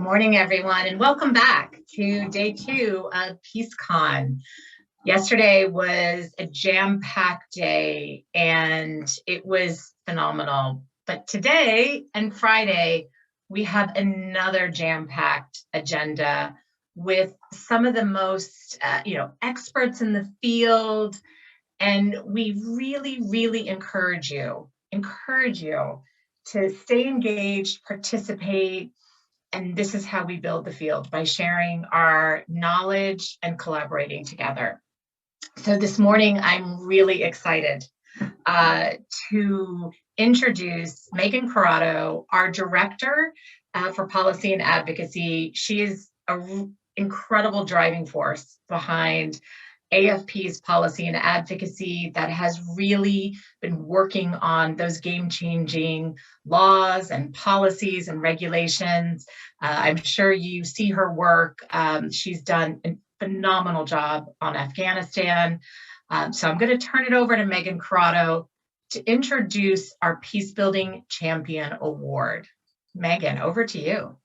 Good morning, everyone, and welcome back to day 2 of PeaceCon. Yesterday was a jam-packed day, and it was phenomenal. But today and Friday, we have another jam-packed agenda with some of the most, experts in the field, and we really encourage you to stay engaged, participate. And this is how we build the field, by sharing our knowledge and collaborating together. So this morning, I'm really excited to introduce Megan Corado, our Director for Policy and Advocacy. She is an incredible driving force behind AFP's policy and advocacy that has really been working on those game-changing laws and policies and regulations. I'm sure you see her work. She's done a phenomenal job on Afghanistan. So I'm going to turn it over to Megan Corado to introduce our Peacebuilding Champion Award. Megan, over to you.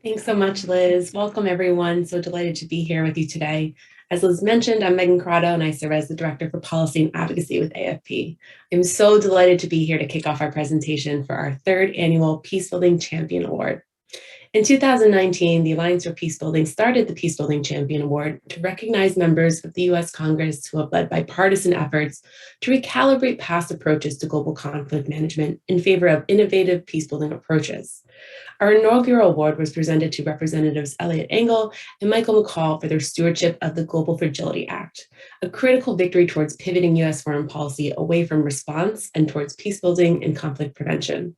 Thanks so much, Liz. Welcome, everyone. So delighted to be here with you today. As Liz mentioned, I'm Megan Corado, and I serve as the Director for Policy and Advocacy with AFP. I'm so delighted to be here to kick off our presentation for our 3rd annual Peacebuilding Champion Award. In 2019, the Alliance for Peacebuilding started the Peacebuilding Champion Award to recognize members of the U.S. Congress who have led bipartisan efforts to recalibrate past approaches to global conflict management in favor of innovative peacebuilding approaches. Our inaugural award was presented to Representatives Eliot Engel and Michael McCall for their stewardship of the Global Fragility Act, a critical victory towards pivoting U.S. foreign policy away from response and towards peacebuilding and conflict prevention.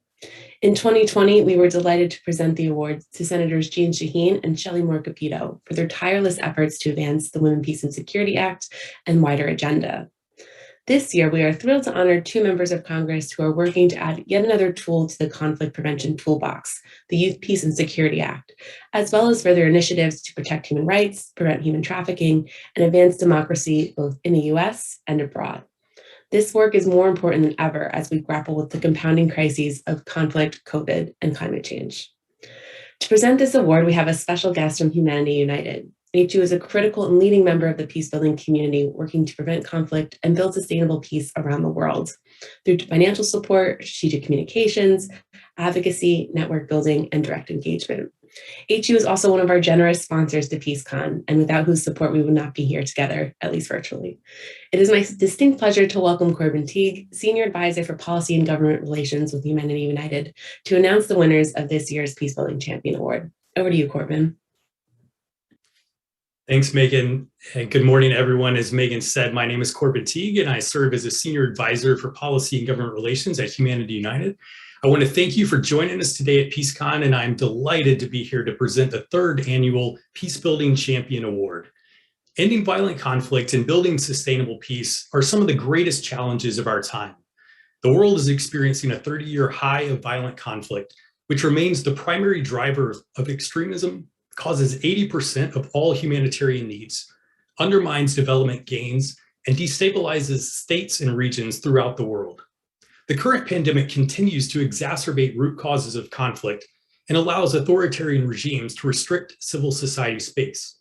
In 2020, we were delighted to present the award to Senators Jeanne Shaheen and Shelley Moore Capito for their tireless efforts to advance the Women, Peace and Security Act and wider agenda. This year, we are thrilled to honor 2 members of Congress who are working to add yet another tool to the conflict prevention toolbox, the Youth, Peace and Security Act, as well as further initiatives to protect human rights, prevent human trafficking, and advance democracy both in the U.S. and abroad. This work is more important than ever as we grapple with the compounding crises of conflict, COVID, and climate change. To present this award, we have a special guest from Humanity United. HU is a critical and leading member of the peacebuilding community working to prevent conflict and build sustainable peace around the world through financial support, strategic communications, advocacy, network building, and direct engagement. HU is also one of our generous sponsors to PeaceCon, and without whose support we would not be here together, at least virtually. It is my distinct pleasure to welcome Corbin Teague, Senior Advisor for Policy and Government Relations with Humanity United, to announce the winners of this year's Peacebuilding Champion Award. Over to you, Corbin. Thanks, Megan. And good morning, everyone. As Megan said, my name is Corbin Teague, and I serve as a Senior Advisor for Policy and Government Relations at Humanity United. I want to thank you for joining us today at PeaceCon, and I'm delighted to be here to present the 3rd annual Peacebuilding Champion Award. Ending violent conflict and building sustainable peace are some of the greatest challenges of our time. The world is experiencing a 30-year high of violent conflict, which remains the primary driver of extremism, causes 80% of all humanitarian needs, undermines development gains, and destabilizes states and regions throughout the world. The current pandemic continues to exacerbate root causes of conflict and allows authoritarian regimes to restrict civil society space.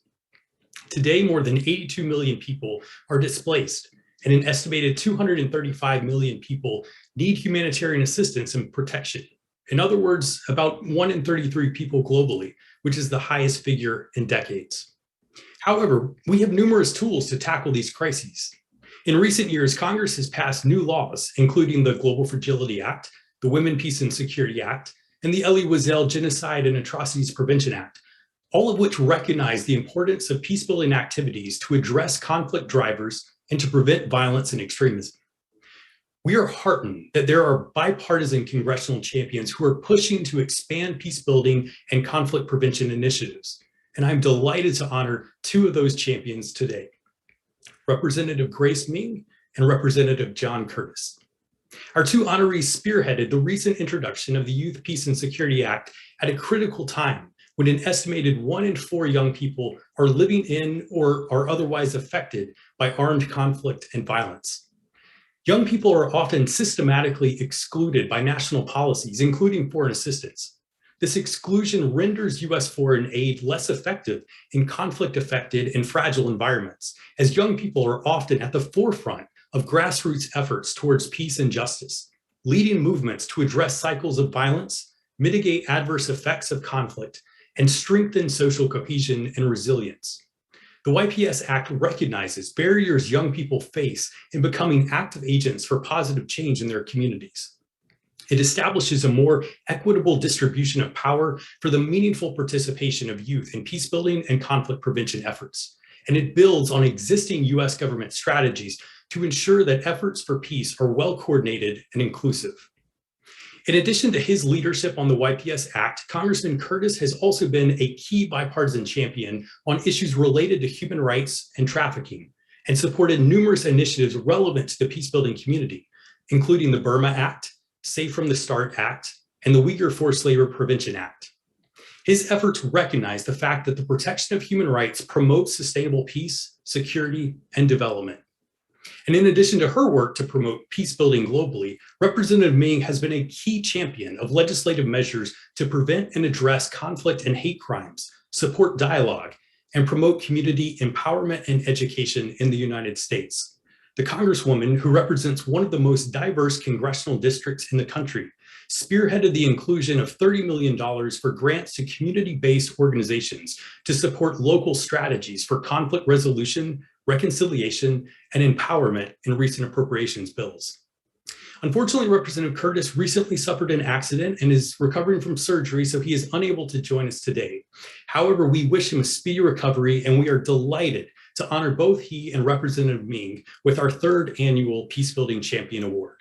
Today, more than 82 million people are displaced, and an estimated 235 million people need humanitarian assistance and protection. In other words, about 1 in 33 people globally, which is the highest figure in decades. However, we have numerous tools to tackle these crises. In recent years, Congress has passed new laws, including the Global Fragility Act, the Women, Peace and Security Act, and the Elie Wiesel Genocide and Atrocities Prevention Act, all of which recognize the importance of peacebuilding activities to address conflict drivers and to prevent violence and extremism. We are heartened that there are bipartisan congressional champions who are pushing to expand peacebuilding and conflict prevention initiatives, and I'm delighted to honor 2 of those champions today. Representative Grace Ming and Representative John Curtis. Our 2 honorees spearheaded the recent introduction of the Youth, Peace and Security Act at a critical time when an estimated 1 in 4 young people are living in or are otherwise affected by armed conflict and violence. Young people are often systematically excluded by national policies, including foreign assistance. This exclusion renders U.S. foreign aid less effective in conflict-affected and fragile environments, as young people are often at the forefront of grassroots efforts towards peace and justice, leading movements to address cycles of violence, mitigate adverse effects of conflict, and strengthen social cohesion and resilience. The YPS Act recognizes barriers young people face in becoming active agents for positive change in their communities. It establishes a more equitable distribution of power for the meaningful participation of youth in peacebuilding and conflict prevention efforts. And it builds on existing US government strategies to ensure that efforts for peace are well coordinated and inclusive. In addition to his leadership on the YPS Act, Congressman Curtis has also been a key bipartisan champion on issues related to human rights and trafficking, and supported numerous initiatives relevant to the peacebuilding community, including the Burma Act, Safe from the Start Act, and the Uyghur Forced Labor Prevention Act. His efforts recognize the fact that the protection of human rights promotes sustainable peace, security, and development. And in addition to her work to promote peace building globally, Representative Ming has been a key champion of legislative measures to prevent and address conflict and hate crimes, support dialogue, and promote community empowerment and education in the United States. The Congresswoman, who represents one of the most diverse congressional districts in the country, spearheaded the inclusion of $30 million for grants to community-based organizations to support local strategies for conflict resolution, reconciliation, and empowerment in recent appropriations bills. Unfortunately, Representative Curtis recently suffered an accident and is recovering from surgery, so he is unable to join us today. However, we wish him a speedy recovery, and we are delighted to honor both he and Representative Ming with our third annual Peacebuilding Champion Award.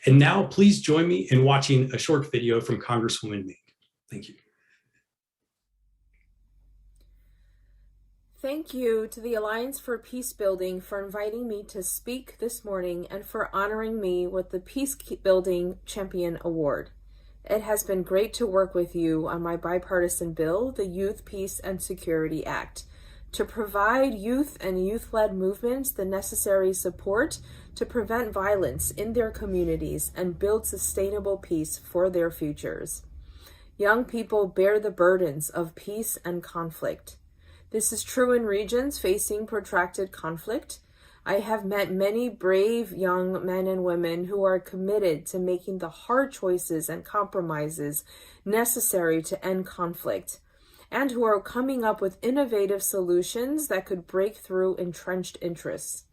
And now, please join me in watching a short video from Congresswoman Ming. Thank you. Thank you to the Alliance for Peacebuilding for inviting me to speak this morning and for honoring me with the Peacebuilding Champion Award. It has been great to work with you on my bipartisan bill, the Youth, Peace, and Security Act, to provide youth and youth-led movements the necessary support to prevent violence in their communities and build sustainable peace for their futures. Young people bear the burdens of peace and conflict. This is true in regions facing protracted conflict. I have met many brave young men and women who are committed to making the hard choices and compromises necessary to end conflict, and who are coming up with innovative solutions that could break through entrenched interests.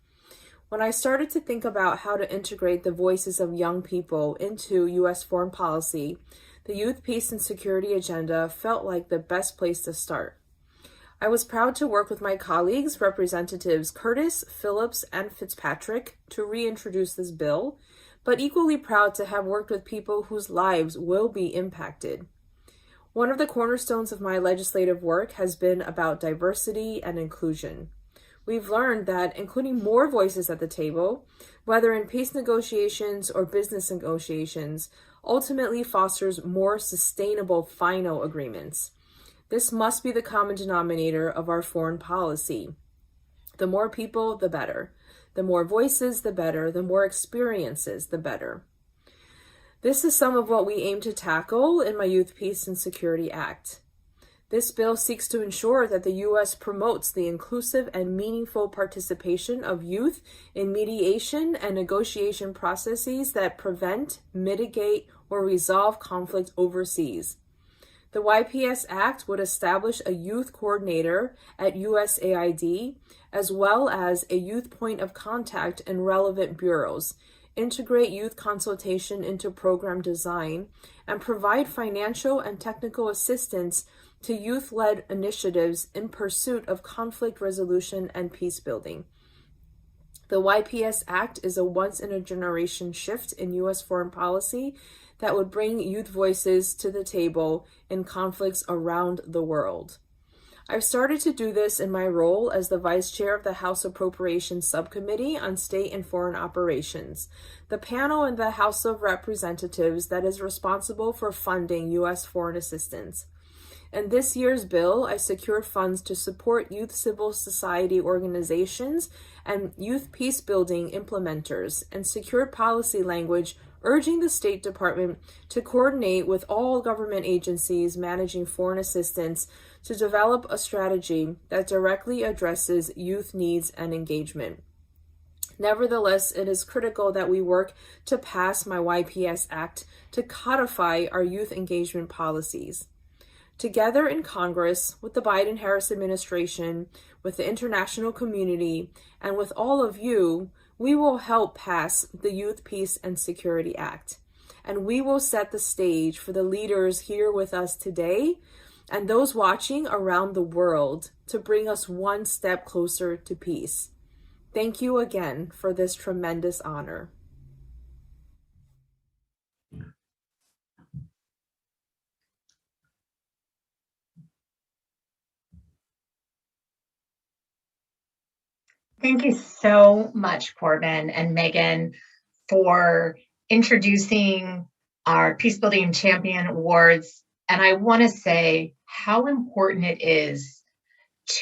When I started to think about how to integrate the voices of young people into U.S. foreign policy, the Youth, Peace, and Security agenda felt like the best place to start. I was proud to work with my colleagues, Representatives Curtis, Phillips, and Fitzpatrick, to reintroduce this bill, but equally proud to have worked with people whose lives will be impacted. One of the cornerstones of my legislative work has been about diversity and inclusion. We've learned that including more voices at the table, whether in peace negotiations or business negotiations, ultimately fosters more sustainable final agreements. This must be the common denominator of our foreign policy. The more people, the better. The more voices, the better. The more experiences, the better. This is some of what we aim to tackle in my Youth, Peace, and Security Act. This bill seeks to ensure that the U.S. promotes the inclusive and meaningful participation of youth in mediation and negotiation processes that prevent, mitigate, or resolve conflict overseas. The YPS Act would establish a youth coordinator at USAID, as well as a youth point of contact in relevant bureaus, integrate youth consultation into program design, and provide financial and technical assistance to youth-led initiatives in pursuit of conflict resolution and peace building. The YPS Act is a once-in-a-generation shift in U.S. foreign policy that would bring youth voices to the table in conflicts around the world. I've started to do this in my role as the Vice Chair of the House Appropriations Subcommittee on State and Foreign Operations, the panel in the House of Representatives that is responsible for funding U.S. foreign assistance. In this year's bill, I secured funds to support youth civil society organizations and youth peace building implementers, and secured policy language urging the State Department to coordinate with all government agencies managing foreign assistance to develop a strategy that directly addresses youth needs and engagement. Nevertheless, it is critical that we work to pass my Yps Act to codify our youth engagement policies. Together in Congress, with the Biden-Harris administration, with the international community, and with all of you, we will help pass the Youth, Peace, and Security Act. And we will set the stage for the leaders here with us today and those watching around the world to bring us one step closer to peace. Thank you again for this tremendous honor. Thank you so much, Corbin and Megan, for introducing our Peacebuilding Champion Awards. And I want to say how important it is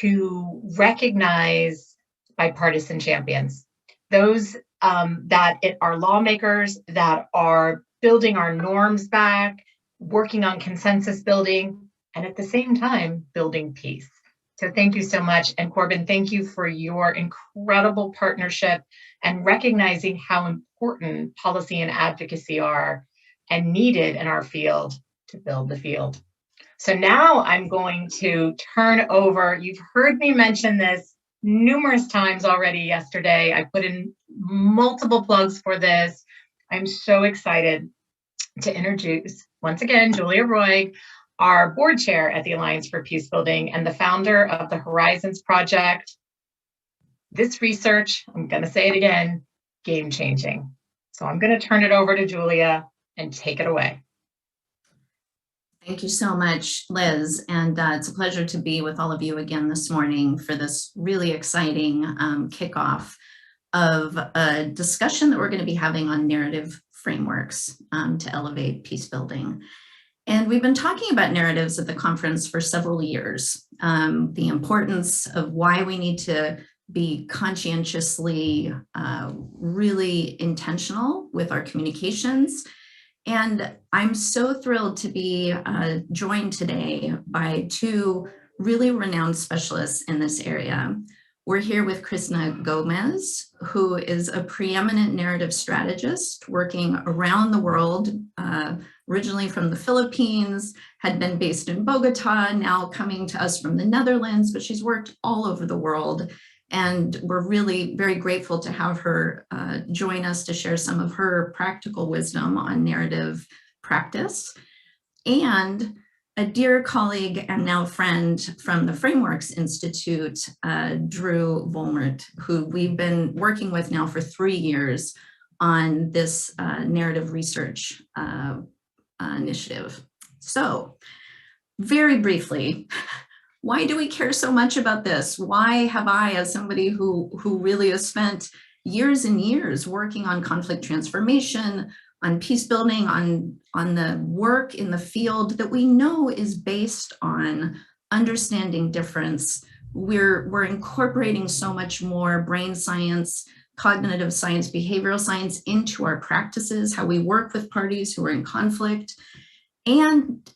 to recognize bipartisan champions, those that are lawmakers that are building our norms back, working on consensus building, and at the same time, building peace. So thank you so much. And Corbin, thank you for your incredible partnership and recognizing how important policy and advocacy are and needed in our field to build the field. So now I'm going to turn over, you've heard me mention this numerous times already yesterday. I put in multiple plugs for this. I'm so excited to introduce, once again, Julia Roig, our board chair at the Alliance for Peacebuilding and the founder of the Horizons Project. This research, I'm going to say it again, game-changing. So I'm going to turn it over to Julia and take it away. Thank you so much, Liz. And it's a pleasure to be with all of you again this morning for this really exciting kickoff of a discussion that we're going to be having on narrative frameworks to elevate peace building. And we've been talking about narratives at the conference for several years, the importance of why we need to be conscientiously, really intentional with our communications. And I'm so thrilled to be joined today by two really renowned specialists in this area. We're here with Krishna Gomez, who is a preeminent narrative strategist working around the world, originally from the Philippines, had been based in Bogota, now coming to us from the Netherlands, but she's worked all over the world. And we're really very grateful to have her join us to share some of her practical wisdom on narrative practice. And a dear colleague and now friend from the Frameworks Institute, Drew Volmert, who we've been working with now for 3 years on this narrative research initiative. So very briefly, why do we care so much about this? Why have I, as somebody who really has spent years and years working on conflict transformation, on peace building, on the work in the field that we know is based on understanding difference, we're incorporating so much more brain science, cognitive science, behavioral science into our practices, how we work with parties who are in conflict, and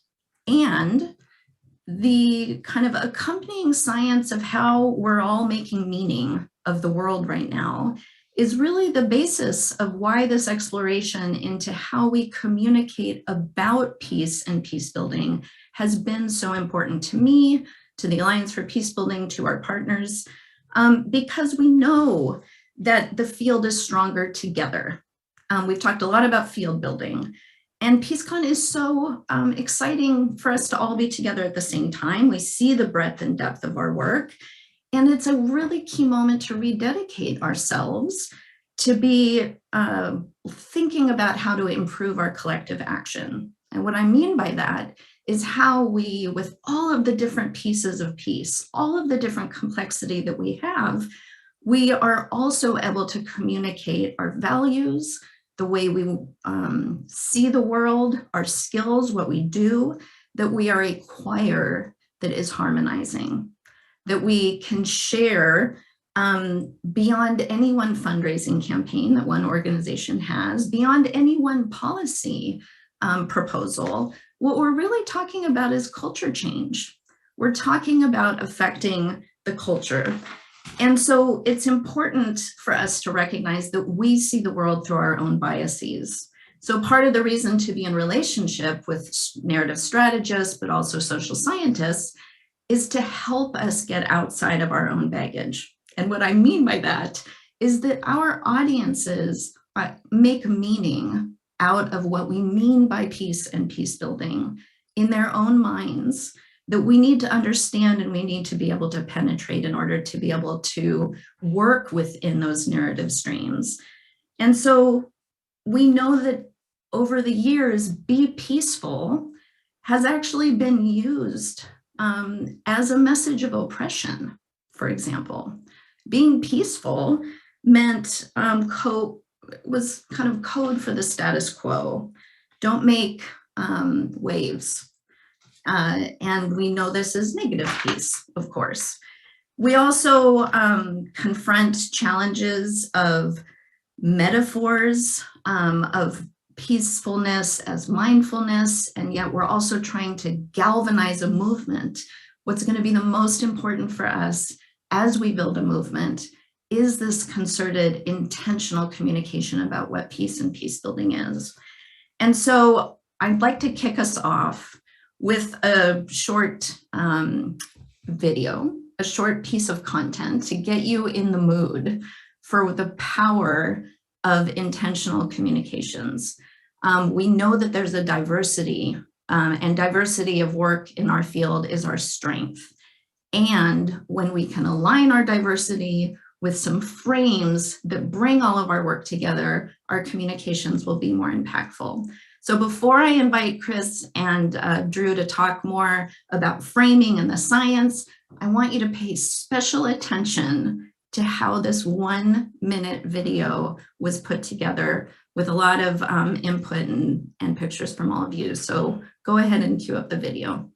the kind of accompanying science of how we're all making meaning of the world right now is really the basis of why this exploration into how we communicate about peace and peace building has been so important to me, to the Alliance for Peacebuilding, to our partners, because we know that the field is stronger together. We've talked a lot about field building. And PeaceCon is so exciting for us to all be together at the same time. We see the breadth and depth of our work. And it's a really key moment to rededicate ourselves to be thinking about how to improve our collective action. And what I mean by that is how we, with all of the different pieces of peace, all of the different complexity that we have, we are also able to communicate our values, the way we see the world, our skills, what we do, that we are a choir that is harmonizing, that we can share beyond any one fundraising campaign that one organization has, beyond any one policy proposal, what we're really talking about is culture change. We're talking about affecting the culture. And so it's important for us to recognize that we see the world through our own biases. So part of the reason to be in relationship with narrative strategists, but also social scientists, is to help us get outside of our own baggage. And what I mean by that is that our audiences make meaning out of what we mean by peace and peace building in their own minds, that we need to understand and we need to be able to penetrate in order to be able to work within those narrative streams. And so we know that over the years, be peaceful has actually been used as a message of oppression, for example. Being peaceful meant was kind of code for the status quo. Don't make waves. And we know this is negative peace, of course. We also confront challenges of metaphors of peacefulness as mindfulness, and yet we're also trying to galvanize a movement. What's going to be the most important for us as we build a movement is this concerted, intentional communication about what peace and peace building is. And so I'd like to kick us off with a short video, a short piece of content to get you in the mood for the power of intentional communications. We know that there's a diversity, and diversity of work in our field is our strength. And when we can align our diversity with some frames that bring all of our work together, our communications will be more impactful. So before I invite Chris and Drew to talk more about framing and the science, I want you to pay special attention to how this 1 minute video was put together with a lot of input and pictures from all of you. So go ahead and cue up the video.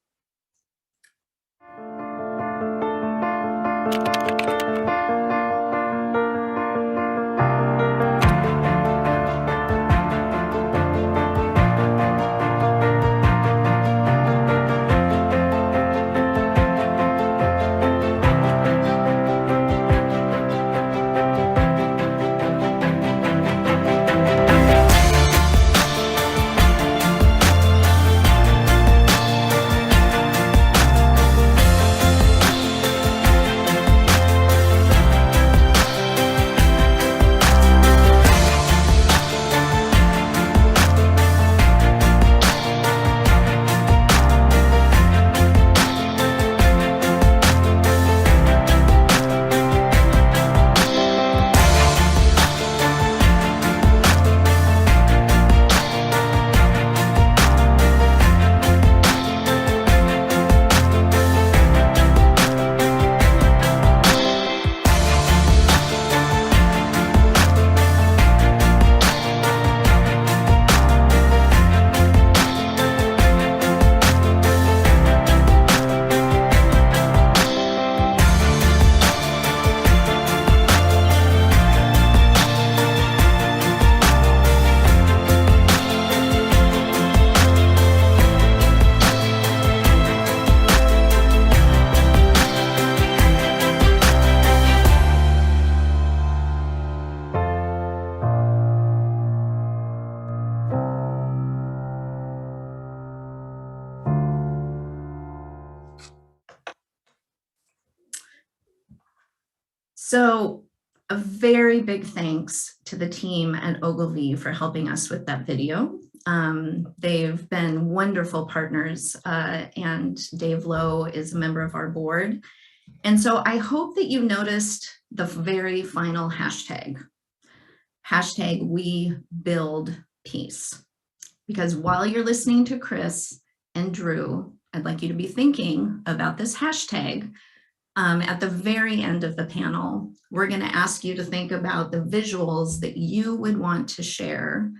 So a very big thanks to the team at Ogilvy for helping us with that video. They've been wonderful partners, and Dave Lowe is a member of our board. And so I hope that you noticed the very final hashtag we build peace. Because while you're listening to Chris and Drew, I'd like you to be thinking about this hashtag. At the very end of the panel, we're going to ask you to think about the visuals that you would want to share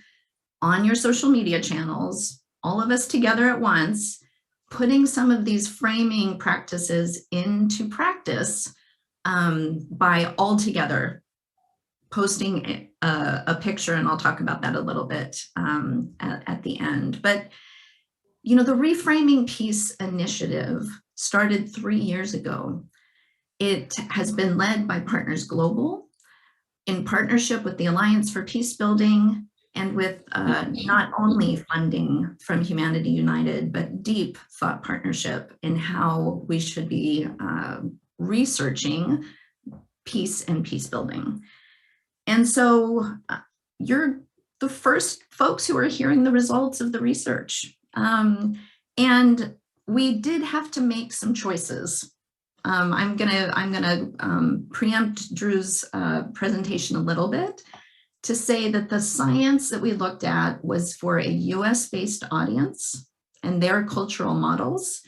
on your social media channels, all of us together at once, putting some of these framing practices into practice by altogether posting a picture, and I'll talk about that a little bit at the end. But, you know, the Reframing Peace initiative started 3 years ago. It has been led by Partners Global in partnership with the Alliance for Peacebuilding and with not only funding from Humanity United, but deep thought partnership in how we should be researching peace and peacebuilding. And so you're the first folks who are hearing the results of the research. And we did have to make some choices. I'm gonna preempt Drew's presentation a little bit to say that the science that we looked at was for a US-based audience and their cultural models.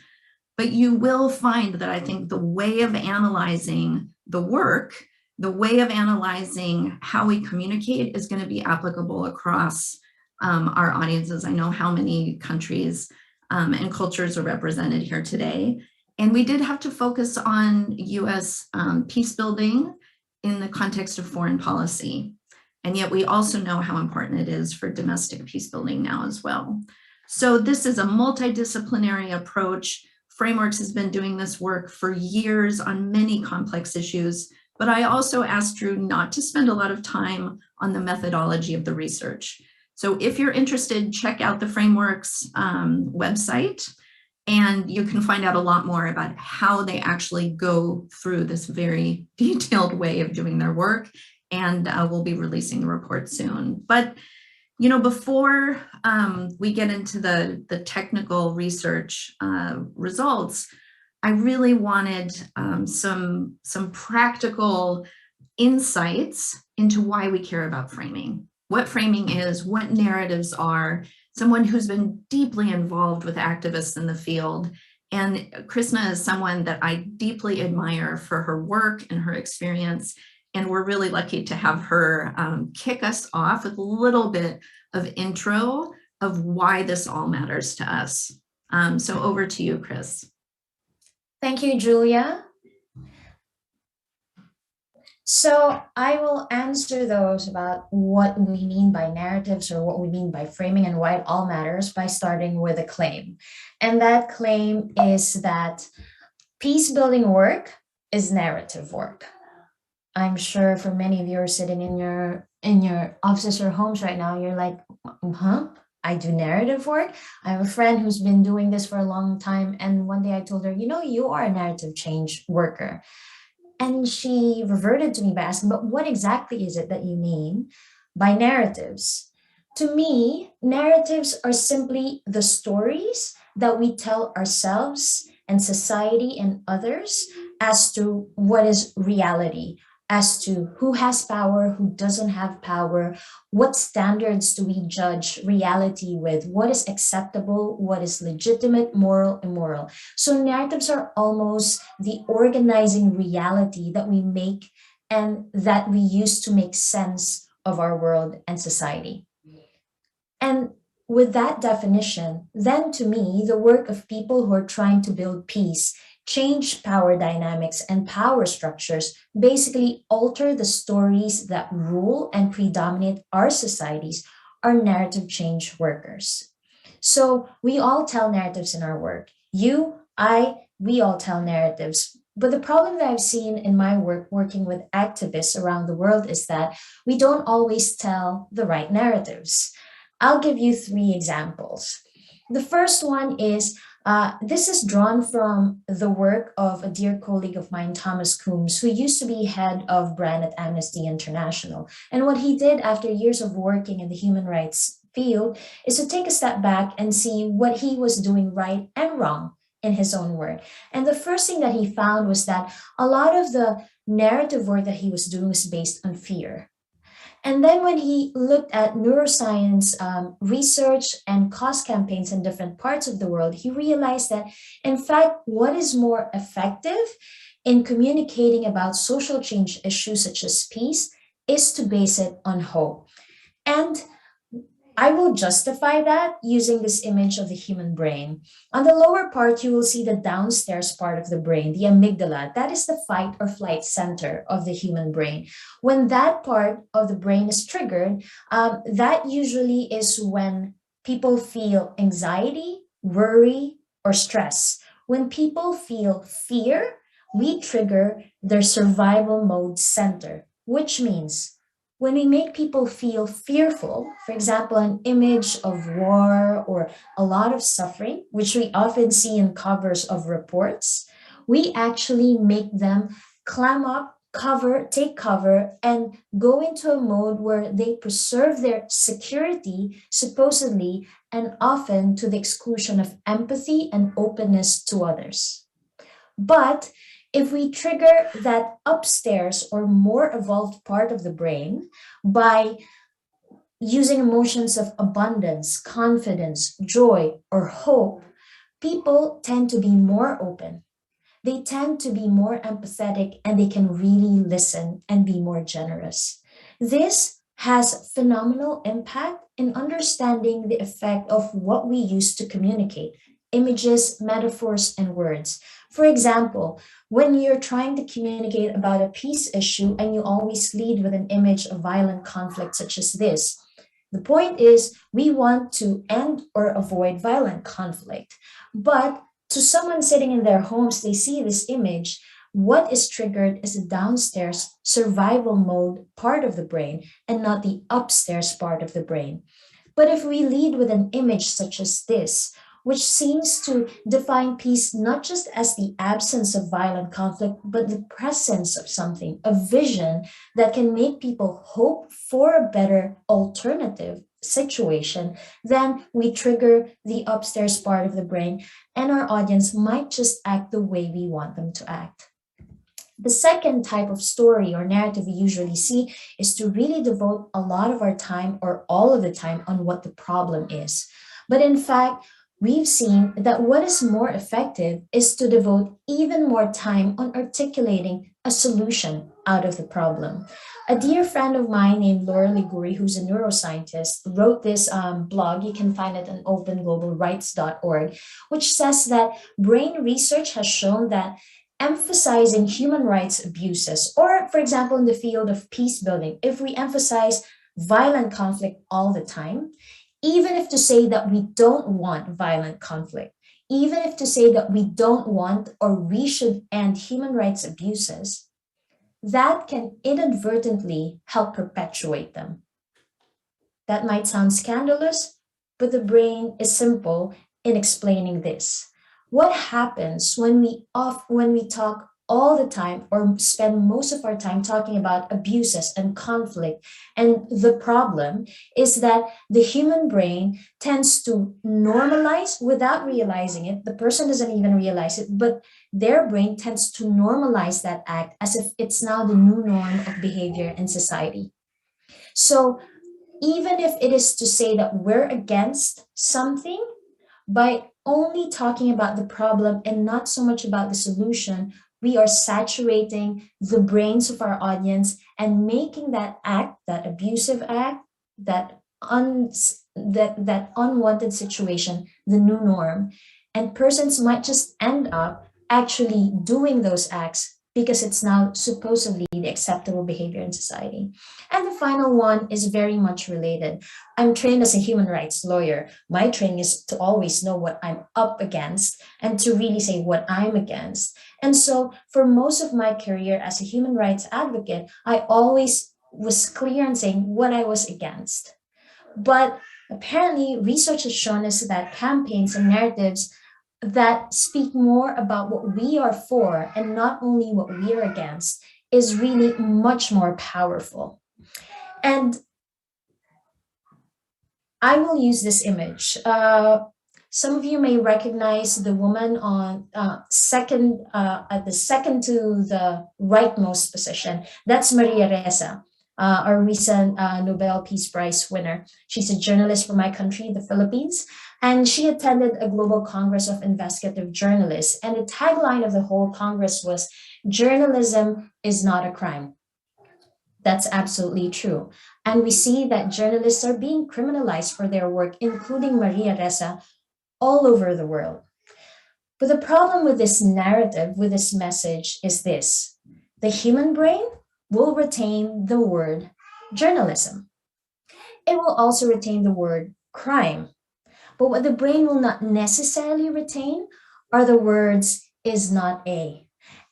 But you will find that I think the way of analyzing the work, the way of analyzing how we communicate is going to be applicable across our audiences. I know how many countries and cultures are represented here today. And we did have to focus on US peace building in the context of foreign policy. And yet we also know how important it is for domestic peace building now as well. So this is a multidisciplinary approach. Frameworks has been doing this work for years on many complex issues, but I also asked Drew not to spend a lot of time on the methodology of the research. So if you're interested, check out the Frameworks website, and you can find out a lot more about how they actually go through this very detailed way of doing their work, and we'll be releasing the report soon. But you know, before we get into the technical research results, I really wanted some practical insights into why we care about framing, what framing is, what narratives are. Someone who's been deeply involved with activists in the field. And Krishna is someone that I deeply admire for her work and her experience. And we're really lucky to have her kick us off with a little bit of intro of why this all matters to us. So over to you, Chris. Thank you, Julia. So I will answer those about what we mean by narratives or what we mean by framing and why it all matters by starting with a claim. And that claim is that peace building work is narrative work. I'm sure for many of you are sitting in your offices or homes right now, you're like, huh? I do narrative work. I have a friend who's been doing this for a long time. And one day I told her, you know, you are a narrative change worker. And she reverted to me by asking, but what exactly is it that you mean by narratives? To me, narratives are simply the stories that we tell ourselves and society and others as to what is reality, as to who has power, who doesn't have power, what standards do we judge reality with, what is acceptable, what is legitimate, moral, immoral. So narratives are almost the organizing reality that we make and that we use to make sense of our world and society. And with that definition, then to me, the work of people who are trying to build peace, change power dynamics and power structures, basically alter the stories that rule and predominate our societies, are narrative change workers. So we all tell narratives in our work. You, I, we all tell narratives. But the problem that I've seen in my work working with activists around the world is that we don't always tell the right narratives. I'll give you 3 examples. The first one is this is drawn from the work of a dear colleague of mine, Thomas Coombs, who used to be head of brand at Amnesty International. And what he did after years of working in the human rights field is to take a step back and see what he was doing right and wrong in his own work. And the first thing that he found was that a lot of the narrative work that he was doing was based on fear. And then when he looked at neuroscience research and cause campaigns in different parts of the world, he realized that, in fact, what is more effective in communicating about social change issues such as peace is to base it on hope. And I will justify that using this image of the human brain. On the lower part, you will see the downstairs part of the brain, the amygdala. That is the fight or flight center of the human brain. When that part of the brain is triggered, that usually is when people feel anxiety, worry, or stress. When people feel fear, we trigger their survival mode center, which means when we make people feel fearful, for example, an image of war or a lot of suffering, which we often see in covers of reports, we actually make them clam up, take cover, and go into a mode where they preserve their security, supposedly, and often to the exclusion of empathy and openness to others. But if we trigger that upstairs or more evolved part of the brain by using emotions of abundance, confidence, joy, or hope, people tend to be more open. They tend to be more empathetic and they can really listen and be more generous. This has phenomenal impact in understanding the effect of what we use to communicate, images, metaphors, and words. For example, when you're trying to communicate about a peace issue and you always lead with an image of violent conflict such as this, the point is we want to end or avoid violent conflict. But to someone sitting in their homes, they see this image. What is triggered is the downstairs survival mode part of the brain and not the upstairs part of the brain. But if we lead with an image such as this, which seems to define peace not just as the absence of violent conflict, but the presence of something, a vision that can make people hope for a better alternative situation, then we trigger the upstairs part of the brain, and our audience might just act the way we want them to act. The second type of story or narrative we usually see is to really devote a lot of our time or all of the time on what the problem is. But in fact, we've seen that what is more effective is to devote even more time on articulating a solution out of the problem. A dear friend of mine named Laura Liguri, who's a neuroscientist, wrote this blog. You can find it on openglobalrights.org, which says that brain research has shown that emphasizing human rights abuses, or for example, in the field of peace building, if we emphasize violent conflict all the time, even if to say that we don't want violent conflict, even if to say that we don't want or we should end human rights abuses, that can inadvertently help perpetuate them. That might sound scandalous, but the brain is simple in explaining this. What happens when we talk all the time or spend most of our time talking about abuses and conflict? And the problem is that the human brain tends to normalize without realizing it. The person doesn't even realize it, but their brain tends to normalize that act as if it's now the new norm of behavior in society. So even if it is to say that we're against something, by only talking about the problem and not so much about the solution, we are saturating the brains of our audience and making that act, that abusive act, that unwanted situation, the new norm. And persons might just end up actually doing those acts because it's now supposedly the acceptable behavior in society. And the final one is very much related. I'm trained as a human rights lawyer. My training is to always know what I'm up against and to really say what I'm against. And so for most of my career as a human rights advocate, I always was clear in saying what I was against. But apparently research has shown us that campaigns and narratives that speak more about what we are for and not only what we are against is really much more powerful. And I will use this image. Some of you may recognize the woman on at the second to the rightmost position. That's Maria Ressa, our recent Nobel Peace Prize winner. She's a journalist from my country, the Philippines, and she attended a global congress of investigative journalists. And the tagline of the whole congress was, "Journalism is not a crime." That's absolutely true. And we see that journalists are being criminalized for their work, including Maria Ressa, all over the world. But the problem with this narrative, with this message, is this: the human brain will retain the word journalism. It will also retain the word crime. But what the brain will not necessarily retain are the words is not a.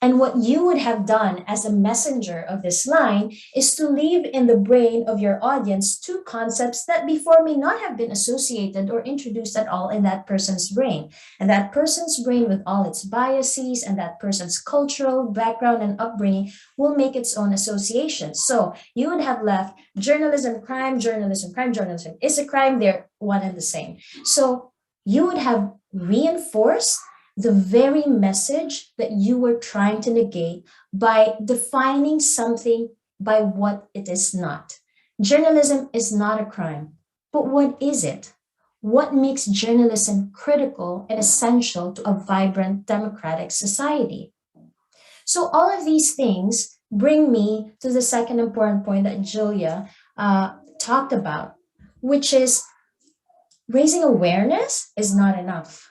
And what you would have done as a messenger of this line is to leave in the brain of your audience two concepts that before may not have been associated or introduced at all in that person's brain. And that person's brain, with all its biases and that person's cultural background and upbringing, will make its own associations. So you would have left journalism, crime, journalism, crime, journalism. Is a crime, they're one and the same. So you would have reinforced the very message that you were trying to negate by defining something by what it is not. Journalism is not a crime, but what is it? What makes journalism critical and essential to a vibrant democratic society? So all of these things bring me to the second important point that Julia talked about, which is raising awareness is not enough.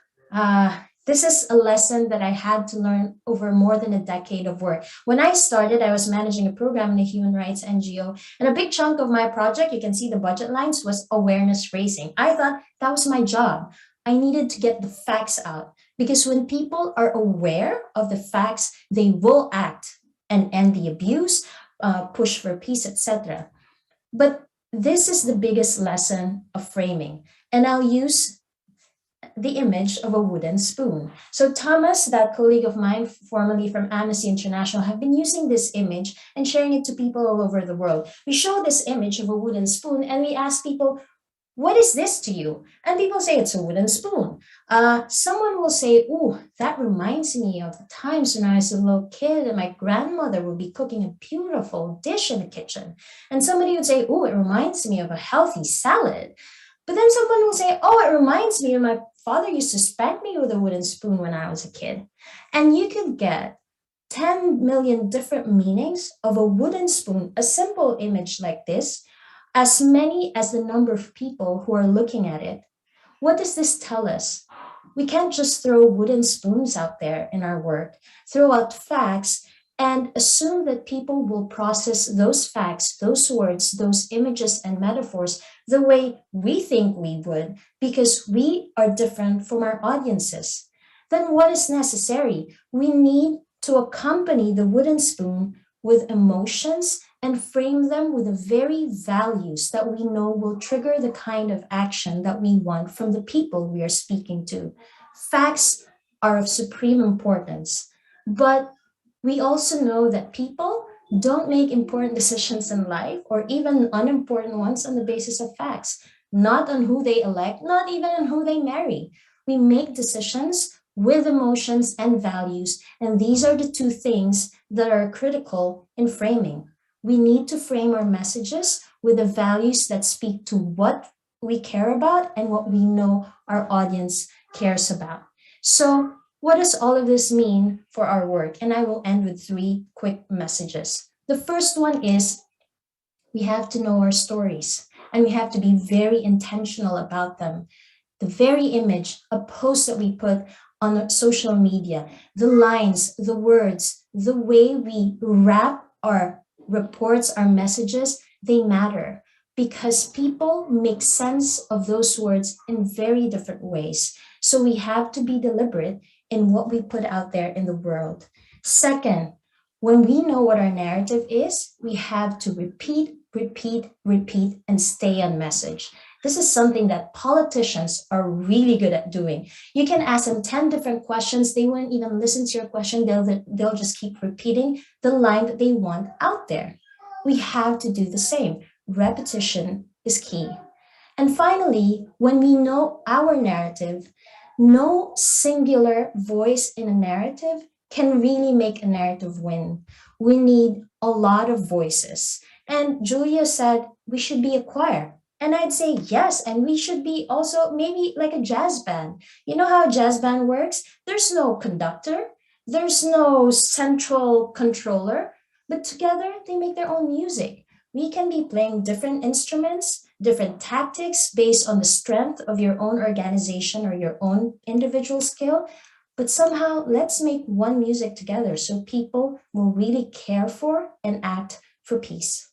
This is a lesson that I had to learn over more than a decade of work. When I started, I was managing a program in a human rights NGO, and a big chunk of my project, you can see the budget lines, was awareness raising. I thought that was my job. I needed to get the facts out, because when people are aware of the facts, they will act and end the abuse, push for peace, etc. But this is the biggest lesson of framing, and I'll use the image of a wooden spoon. So Thomas, that colleague of mine, formerly from Amnesty International, have been using this image and sharing it to people all over the world. We show this image of a wooden spoon and we ask people, what is this to you? And people say it's a wooden spoon. Someone will say, oh, that reminds me of the times when I was a little kid and my grandmother would be cooking a beautiful dish in the kitchen. And somebody would say, oh, it reminds me of a healthy salad. But then someone will say, oh, it reminds me of my father used to spank me with a wooden spoon when I was a kid. And you could get 10 million different meanings of a wooden spoon, a simple image like this, as many as the number of people who are looking at it. What does this tell us? We can't just throw wooden spoons out there in our work, throw out facts, and assume that people will process those facts, those words, those images and metaphors the way we think we would, because we are different from our audiences. Then what is necessary? We need to accompany the wooden spoon with emotions and frame them with the very values that we know will trigger the kind of action that we want from the people we are speaking to. Facts are of supreme importance, but we also know that people don't make important decisions in life, or even unimportant ones, on the basis of facts, not on who they elect, not even on who they marry. We make decisions with emotions and values, and these are the two things that are critical in framing. We need to frame our messages with the values that speak to what we care about and what we know our audience cares about. So, what does all of this mean for our work? And I will end with 3 quick messages. The first one is we have to know our stories and we have to be very intentional about them. The very image, a post that we put on social media, the lines, the words, the way we wrap our reports, our messages, they matter because people make sense of those words in very different ways. So we have to be deliberate in what we put out there in the world. Second, when we know what our narrative is, we have to repeat, and stay on message. This is something that politicians are really good at doing. You can ask them 10 different questions. They won't even listen to your question. They'll just keep repeating the line that they want out there. We have to do the same. Repetition is key. And finally, when we know our narrative, no singular voice in a narrative can really make a narrative win. We need a lot of voices. And Julia said we should be a choir. And I'd say yes, and we should be also maybe like a jazz band. You know how a jazz band works? There's no conductor, there's no central controller, but together they make their own music. we can be playing different instruments, different tactics based on the strength of your own organization or your own individual skill. But somehow let's make one music together so people will really care for and act for peace.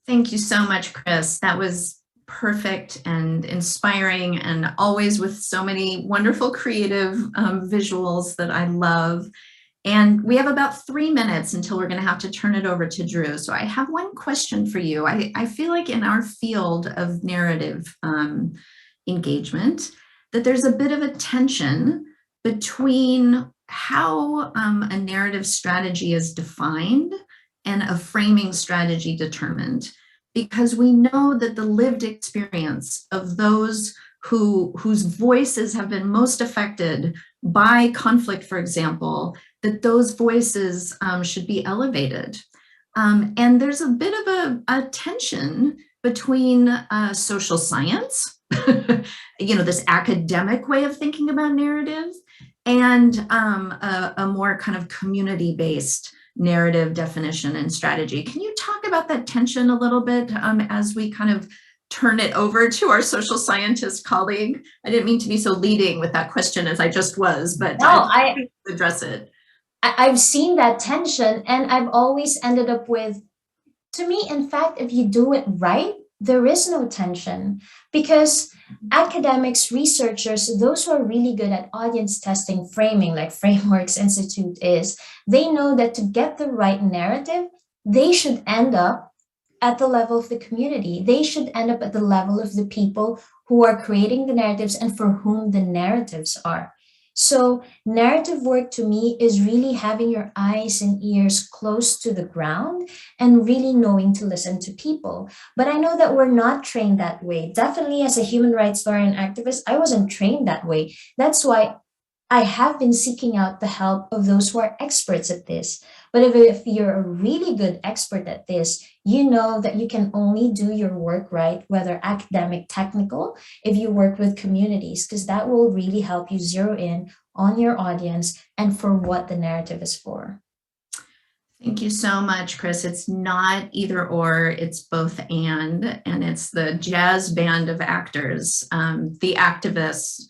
Thank you so much, Chris. That was perfect and inspiring, and always with so many wonderful creative visuals that I love. And we have about 3 minutes until we're going to have to turn it over to Drew. So I have one question for you. I feel like in our field of narrative engagement, that there's a bit of a tension between how a narrative strategy is defined and a framing strategy determined, because we know that the lived experience of those whose voices have been most affected by conflict, for example, that those voices should be elevated. And there's a bit of a tension between social science, this academic way of thinking about narrative, and a more kind of community-based narrative definition and strategy. Can you talk about that tension a little bit as we kind of turn it over to our social scientist colleague? I didn't mean to be so leading with that question as I just was, but no, I address it. I've seen that tension, and I've always ended up with, to me, in fact, if you do it right, there is no tension, because academics, researchers, those who are really good at audience testing, framing, like Frameworks Institute is, they know that to get the right narrative, they should end up at the level of the community. They should end up at the level of the people who are creating the narratives and for whom the narratives are. So narrative work to me is really having your eyes and ears close to the ground and really knowing to listen to people. But I know that we're not trained that way. Definitely as a human rights lawyer and activist, I wasn't trained that way. That's why I have been seeking out the help of those who are experts at this. But if you're a really good expert at this, you know that you can only do your work right, whether academic, technical, if you work with communities, because that will really help you zero in on your audience and for what the narrative is for. Thank you so much, Chris. It's not either or, it's both and it's the jazz band of actors, the activists,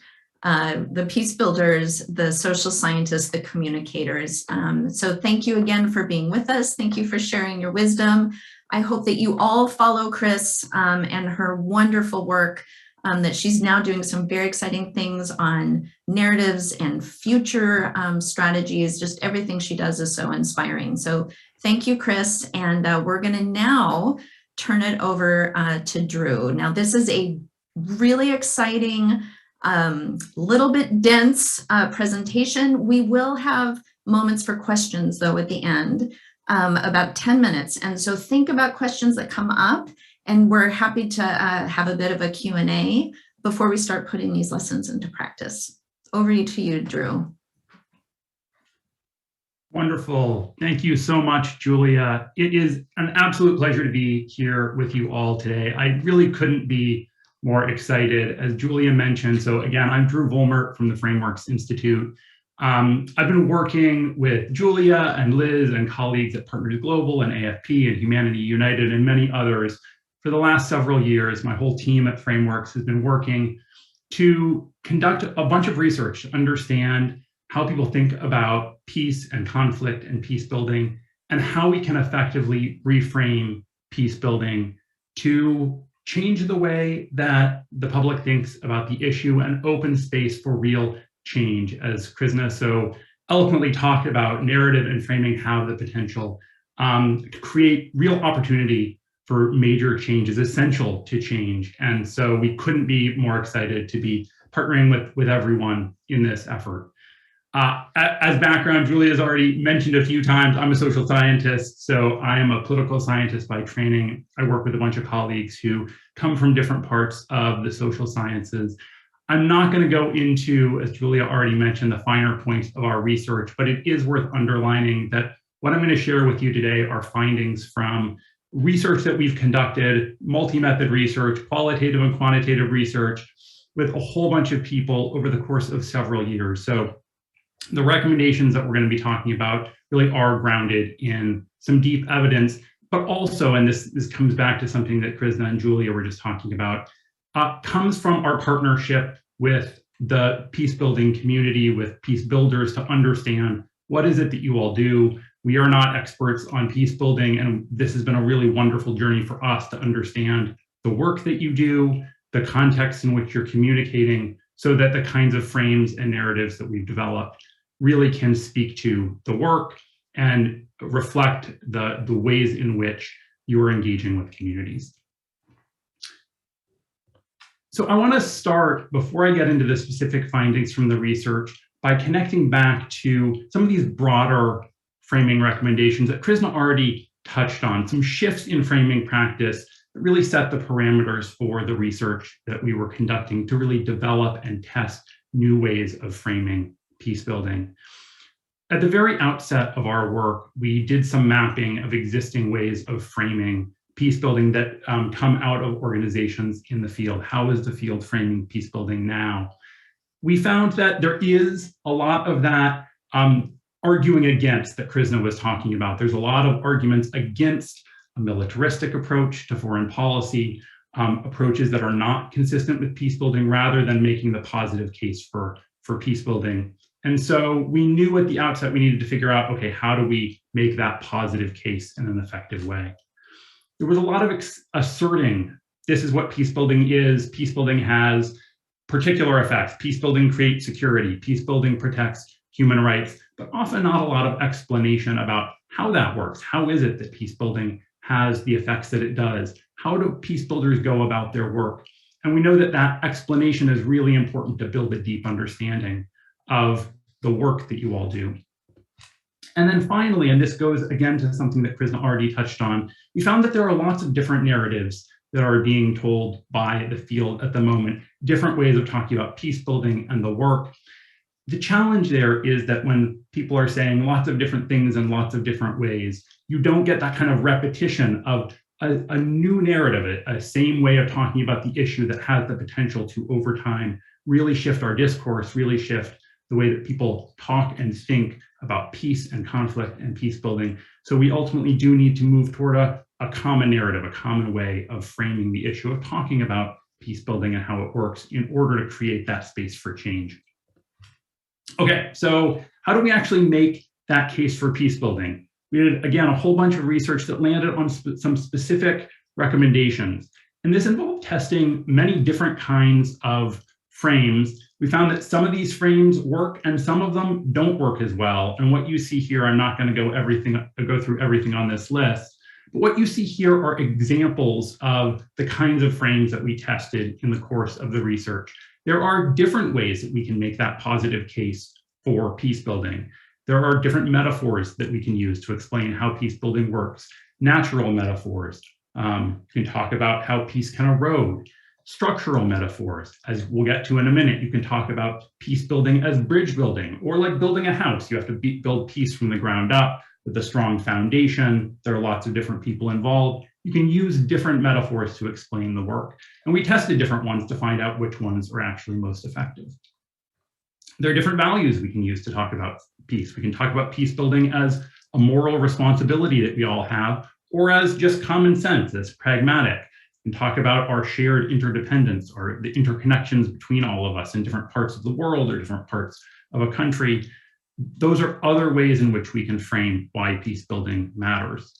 the peace builders, the social scientists, the communicators. So thank you again for being with us. Thank you for sharing your wisdom. I hope that you all follow Chris and her wonderful work, that she's now doing some very exciting things on narratives and future strategies. Just everything she does is so inspiring. So thank you, Chris. And we're gonna now turn it over to Drew. Now, this is a really exciting, little bit dense presentation. We will have moments for questions though at the end, about 10 minutes. And so think about questions that come up, and we're happy to have a bit of a Q&A before we start putting these lessons into practice. Over to you, Drew. Wonderful. Thank you so much, Julia. It is an absolute pleasure to be here with you all today. I really couldn't be more excited, as Julia mentioned. So again, I'm Drew Vollmer from the Frameworks Institute. I've been working with Julia and Liz and colleagues at PartnersGlobal and AFP and Humanity United and many others for the last several years. My whole team at Frameworks has been working to conduct a bunch of research to understand how people think about peace and conflict and peace building, and how we can effectively reframe peace building to change the way that the public thinks about the issue and open space for real change. As Krishna so eloquently talked about, narrative and framing have the potential to create real opportunity for major change is essential to change. And so we couldn't be more excited to be partnering with everyone in this effort. As background, Julia has already mentioned a few times, I'm a social scientist, so I am a political scientist by training. I work with a bunch of colleagues who come from different parts of the social sciences. I'm not going to go into, as Julia already mentioned, the finer points of our research, but it is worth underlining that what I'm going to share with you today are findings from research that we've conducted, multi-method research, qualitative and quantitative research, with a whole bunch of people over the course of several years. So the recommendations that we're going to be talking about really are grounded in some deep evidence, but also, and this comes back to something that Krishna and Julia were just talking about, comes from our partnership with the peacebuilding community, with Peacebuilders, to understand what is it that you all do. We are not experts on peacebuilding, and this has been a really wonderful journey for us to understand the work that you do, the context in which you're communicating, so that the kinds of frames and narratives that we've developed really can speak to the work and reflect the ways in which you are engaging with communities. So I want to start, before I get into the specific findings from the research, by connecting back to some of these broader framing recommendations that Krishna already touched on, some shifts in framing practice that really set the parameters for the research that we were conducting to really develop and test new ways of framing peacebuilding. At the very outset of our work, we did some mapping of existing ways of framing peacebuilding that come out of organizations in the field. How is the field framing peacebuilding now? We found that there is a lot of that arguing against that Krishna was talking about. There's a lot of arguments against a militaristic approach to foreign policy, approaches that are not consistent with peacebuilding, rather than making the positive case for peacebuilding. And so we knew at the outset we needed to figure out, okay, how do we make that positive case in an effective way? There was a lot of asserting, this is what peacebuilding is. Peacebuilding has particular effects. Peacebuilding creates security. Peacebuilding protects human rights, but often not a lot of explanation about how that works. How is it that peacebuilding has the effects that it does? How do peacebuilders go about their work? And we know that that explanation is really important to build a deep understanding of the work that you all do. And then finally, and this goes again to something that Krishna already touched on, we found that there are lots of different narratives that are being told by the field at the moment, different ways of talking about peacebuilding and the work. The challenge there is that when people are saying lots of different things in lots of different ways, you don't get that kind of repetition of a new narrative, a same way of talking about the issue that has the potential to, over time, really shift our discourse, really shift the way that people talk and think about peace and conflict and peacebuilding. So we ultimately do need to move toward a common narrative, a common way of framing the issue of talking about peacebuilding and how it works in order to create that space for change. Okay, so how do we actually make that case for peacebuilding? We did, again, a whole bunch of research that landed on some specific recommendations. And this involved testing many different kinds of frames. We found that some of these frames work and some of them don't work as well. And what you see here, I'm not going to go through everything on this list, but what you see here are examples of the kinds of frames that we tested in the course of the research. There are different ways that we can make that positive case for peacebuilding. There are different metaphors that we can use to explain how peacebuilding works. Natural metaphors. You can talk about how peace can erode. Structural metaphors, as we'll get to in a minute. You can talk about peace building as bridge building, or like building a house. You have to build peace from the ground up with a strong foundation. There are lots of different people involved. You can use different metaphors to explain the work. And we tested different ones to find out which ones are actually most effective. There are different values we can use to talk about peace. We can talk about peace building as a moral responsibility that we all have, or as just common sense, as pragmatic. And talk about our shared interdependence, or the interconnections between all of us in different parts of the world or different parts of a country. Those are other ways in which we can frame why peacebuilding matters.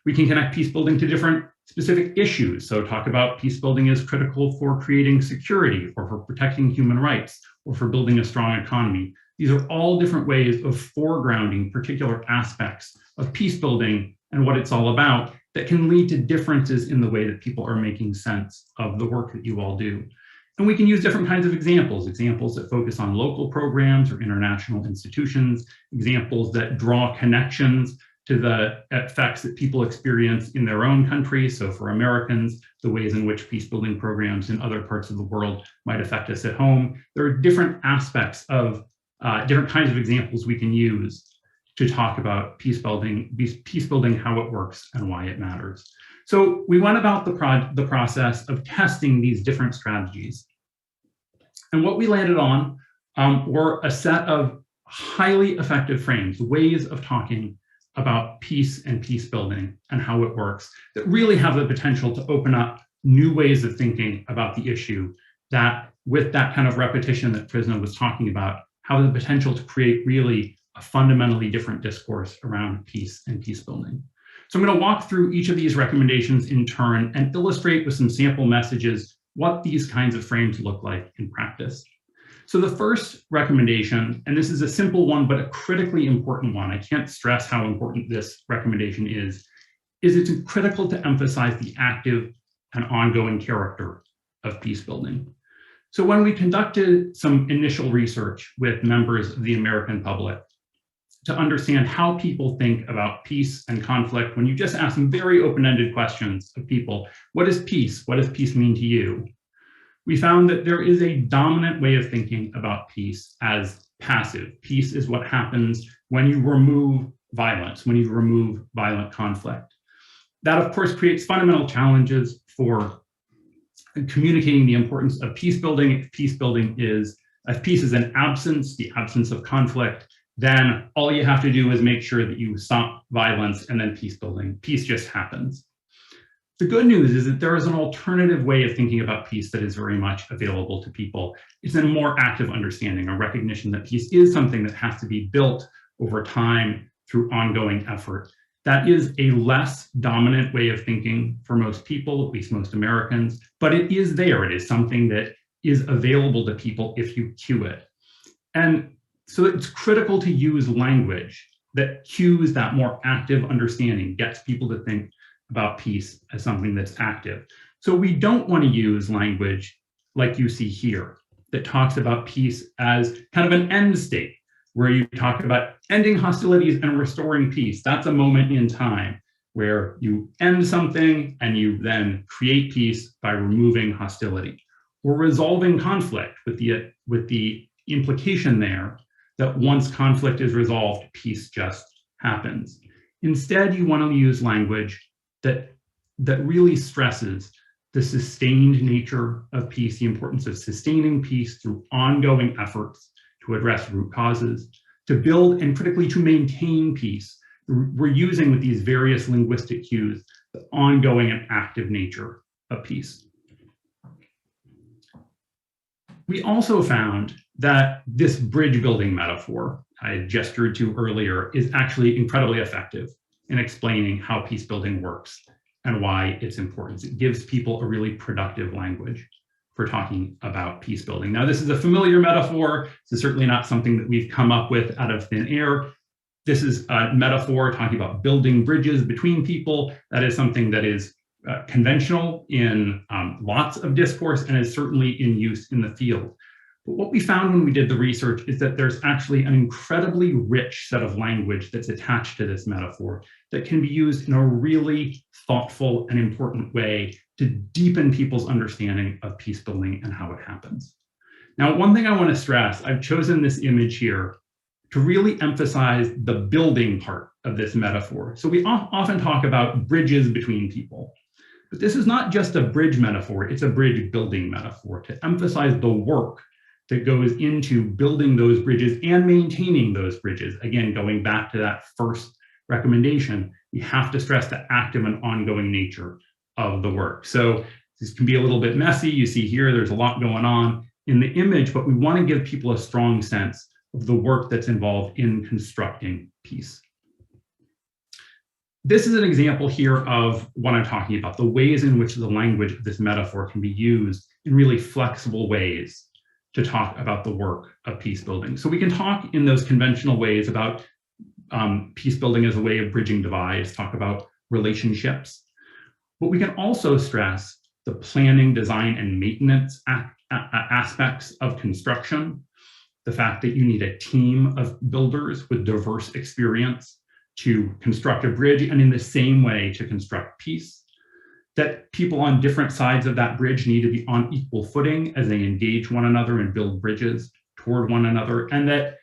We can connect peacebuilding to different specific issues. So talk about peacebuilding as critical for creating security, or for protecting human rights, or for building a strong economy. These are all different ways of foregrounding particular aspects of peacebuilding and what it's all about, that can lead to differences in the way that people are making sense of the work that you all do. And we can use different kinds of examples that focus on local programs or international institutions, examples that draw connections to the effects that people experience in their own countries. So for Americans, the ways in which peacebuilding programs in other parts of the world might affect us at home. There are different aspects of different kinds of examples we can use to talk about peacebuilding, how it works and why it matters. So we went about the process of testing these different strategies. And what we landed on were a set of highly effective frames, ways of talking about peace and peace building and how it works, that really have the potential to open up new ways of thinking about the issue, that with that kind of repetition that Krishna was talking about, have the potential to create really a fundamentally different discourse around peace and peace building. So I'm going to walk through each of these recommendations in turn and illustrate with some sample messages what these kinds of frames look like in practice. So the first recommendation, and this is a simple one, but a critically important one, I can't stress how important this recommendation is it's critical to emphasize the active and ongoing character of peace building. So when we conducted some initial research with members of the American public to understand how people think about peace and conflict, when you just ask them very open-ended questions of people, what is peace? What does peace mean to you? We found that there is a dominant way of thinking about peace as passive. Peace is what happens when you remove violence, when you remove violent conflict. That, of course, creates fundamental challenges for communicating the importance of peace building. If peace is an absence, the absence of conflict, then all you have to do is make sure that you stop violence and then peace building. Peace just happens. The good news is that there is an alternative way of thinking about peace that is very much available to people. It's a more active understanding, a recognition that peace is something that has to be built over time through ongoing effort. That is a less dominant way of thinking for most people, at least most Americans, but it is there. It is something that is available to people if you cue it. And so it's critical to use language that cues that more active understanding, gets people to think about peace as something that's active. So we don't want to use language like you see here that talks about peace as kind of an end state, where you talk about ending hostilities and restoring peace. That's a moment in time where you end something and you then create peace by removing hostility, or resolving conflict with the implication there that once conflict is resolved, peace just happens. Instead, you want to use language that really stresses the sustained nature of peace, the importance of sustaining peace through ongoing efforts to address root causes, to build and critically to maintain peace. We're using with these various linguistic cues the ongoing and active nature of peace. We also found that this bridge building metaphor I gestured to earlier is actually incredibly effective in explaining how peace building works and why it's important. It gives people a really productive language for talking about peace building. Now, this is a familiar metaphor. This is certainly not something that we've come up with out of thin air. This is a metaphor talking about building bridges between people. That is something that is conventional in lots of discourse and is certainly in use in the field. But what we found when we did the research is that there's actually an incredibly rich set of language that's attached to this metaphor that can be used in a really thoughtful and important way to deepen people's understanding of peace building and how it happens. Now, one thing I want to stress, I've chosen this image here to really emphasize the building part of this metaphor. So we often talk about bridges between people, but this is not just a bridge metaphor, it's a bridge building metaphor to emphasize the work that goes into building those bridges and maintaining those bridges. Again, going back to that first recommendation, we have to stress the active and ongoing nature of the work. So this can be a little bit messy. You see here, there's a lot going on in the image, but we want to give people a strong sense of the work that's involved in constructing peace. This is an example here of what I'm talking about, the ways in which the language of this metaphor can be used in really flexible ways to talk about the work of peace building. So we can talk in those conventional ways about peace building as a way of bridging divides, talk about relationships, but we can also stress the planning, design, and maintenance aspects of construction, the fact that you need a team of builders with diverse experience to construct a bridge, and in the same way to construct peace, that people on different sides of that bridge need to be on equal footing as they engage one another and build bridges toward one another, and that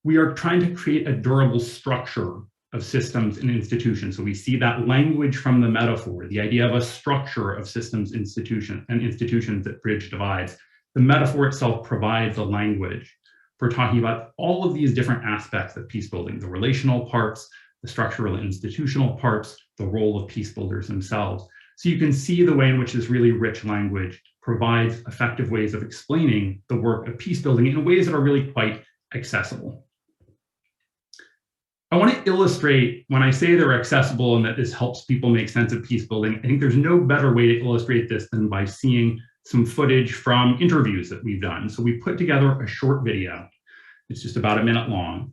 we are trying to create a durable structure of systems and institutions. So we see that language from the metaphor, the idea of a structure of systems, institutions that bridge divides. the metaphor itself provides a language for talking about all of these different aspects of peace building, the relational parts, the structural and institutional parts, the role of peace builders themselves. So you can see the way in which this really rich language provides effective ways of explaining the work of peace building in ways that are really quite accessible. I want to illustrate, when I say they're accessible and that this helps people make sense of peace building, I think there's no better way to illustrate this than by seeing some footage from interviews that we've done. So we put together a short video, it's just about a minute long,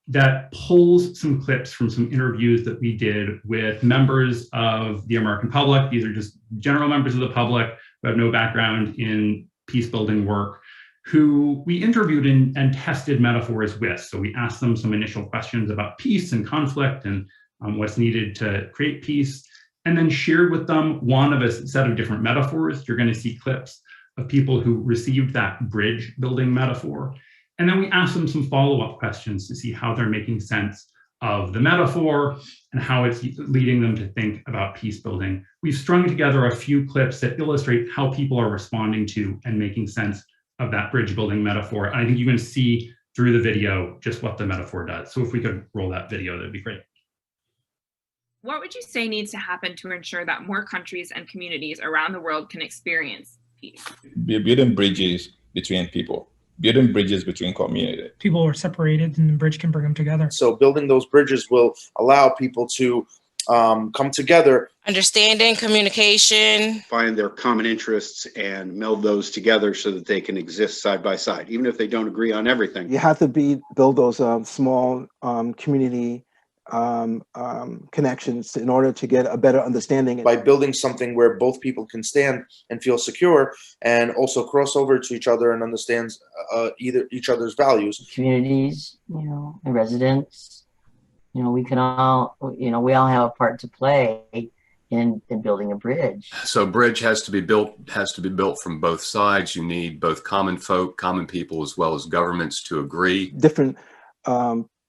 that pulls some clips from some interviews that we did with members of the American public. These are just general members of the public who have no background in peace building work, who we interviewed and tested metaphors with. So we asked them some initial questions about peace and conflict and what's needed to create peace, and then shared with them one of a set of different metaphors. You're going to see clips of people who received that bridge building metaphor. And then we asked them some follow-up questions to see how they're making sense of the metaphor and how it's leading them to think about peace building. We've strung together a few clips that illustrate how people are responding to and making sense of that bridge building metaphor. And I think you can see through the video just what the metaphor does. So if we could roll that video, that'd be great. What would you say needs to happen to ensure that more countries and communities around the world can experience peace? Building bridges between people, building bridges between communities. People are separated and the bridge can bring them together. So building those bridges will allow people to come together. Understanding, communication. Find their common interests and meld those together so that they can exist side by side, even if they don't agree on everything. You have to build those small community connections in order to get a better understanding. By building something where both people can stand and feel secure and also cross over to each other and understand each other's values. Communities, and residents, we can all, we all have a part to play in building a bridge. So bridge has to be built from both sides. You need both common folk, common people, as well as governments to agree. Different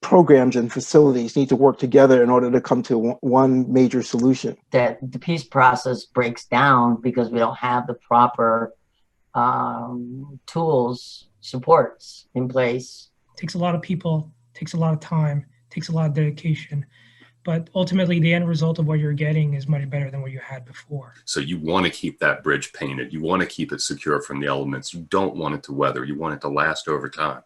programs and facilities need to work together in order to come to one major solution. That the peace process breaks down because we don't have the proper tools, supports in place. It takes a lot of people, takes a lot of time, takes a lot of dedication, but ultimately the end result of what you're getting is much better than what you had before. So you want to keep that bridge painted. You want to keep it secure from the elements. You don't want it to weather. You want it to last over time.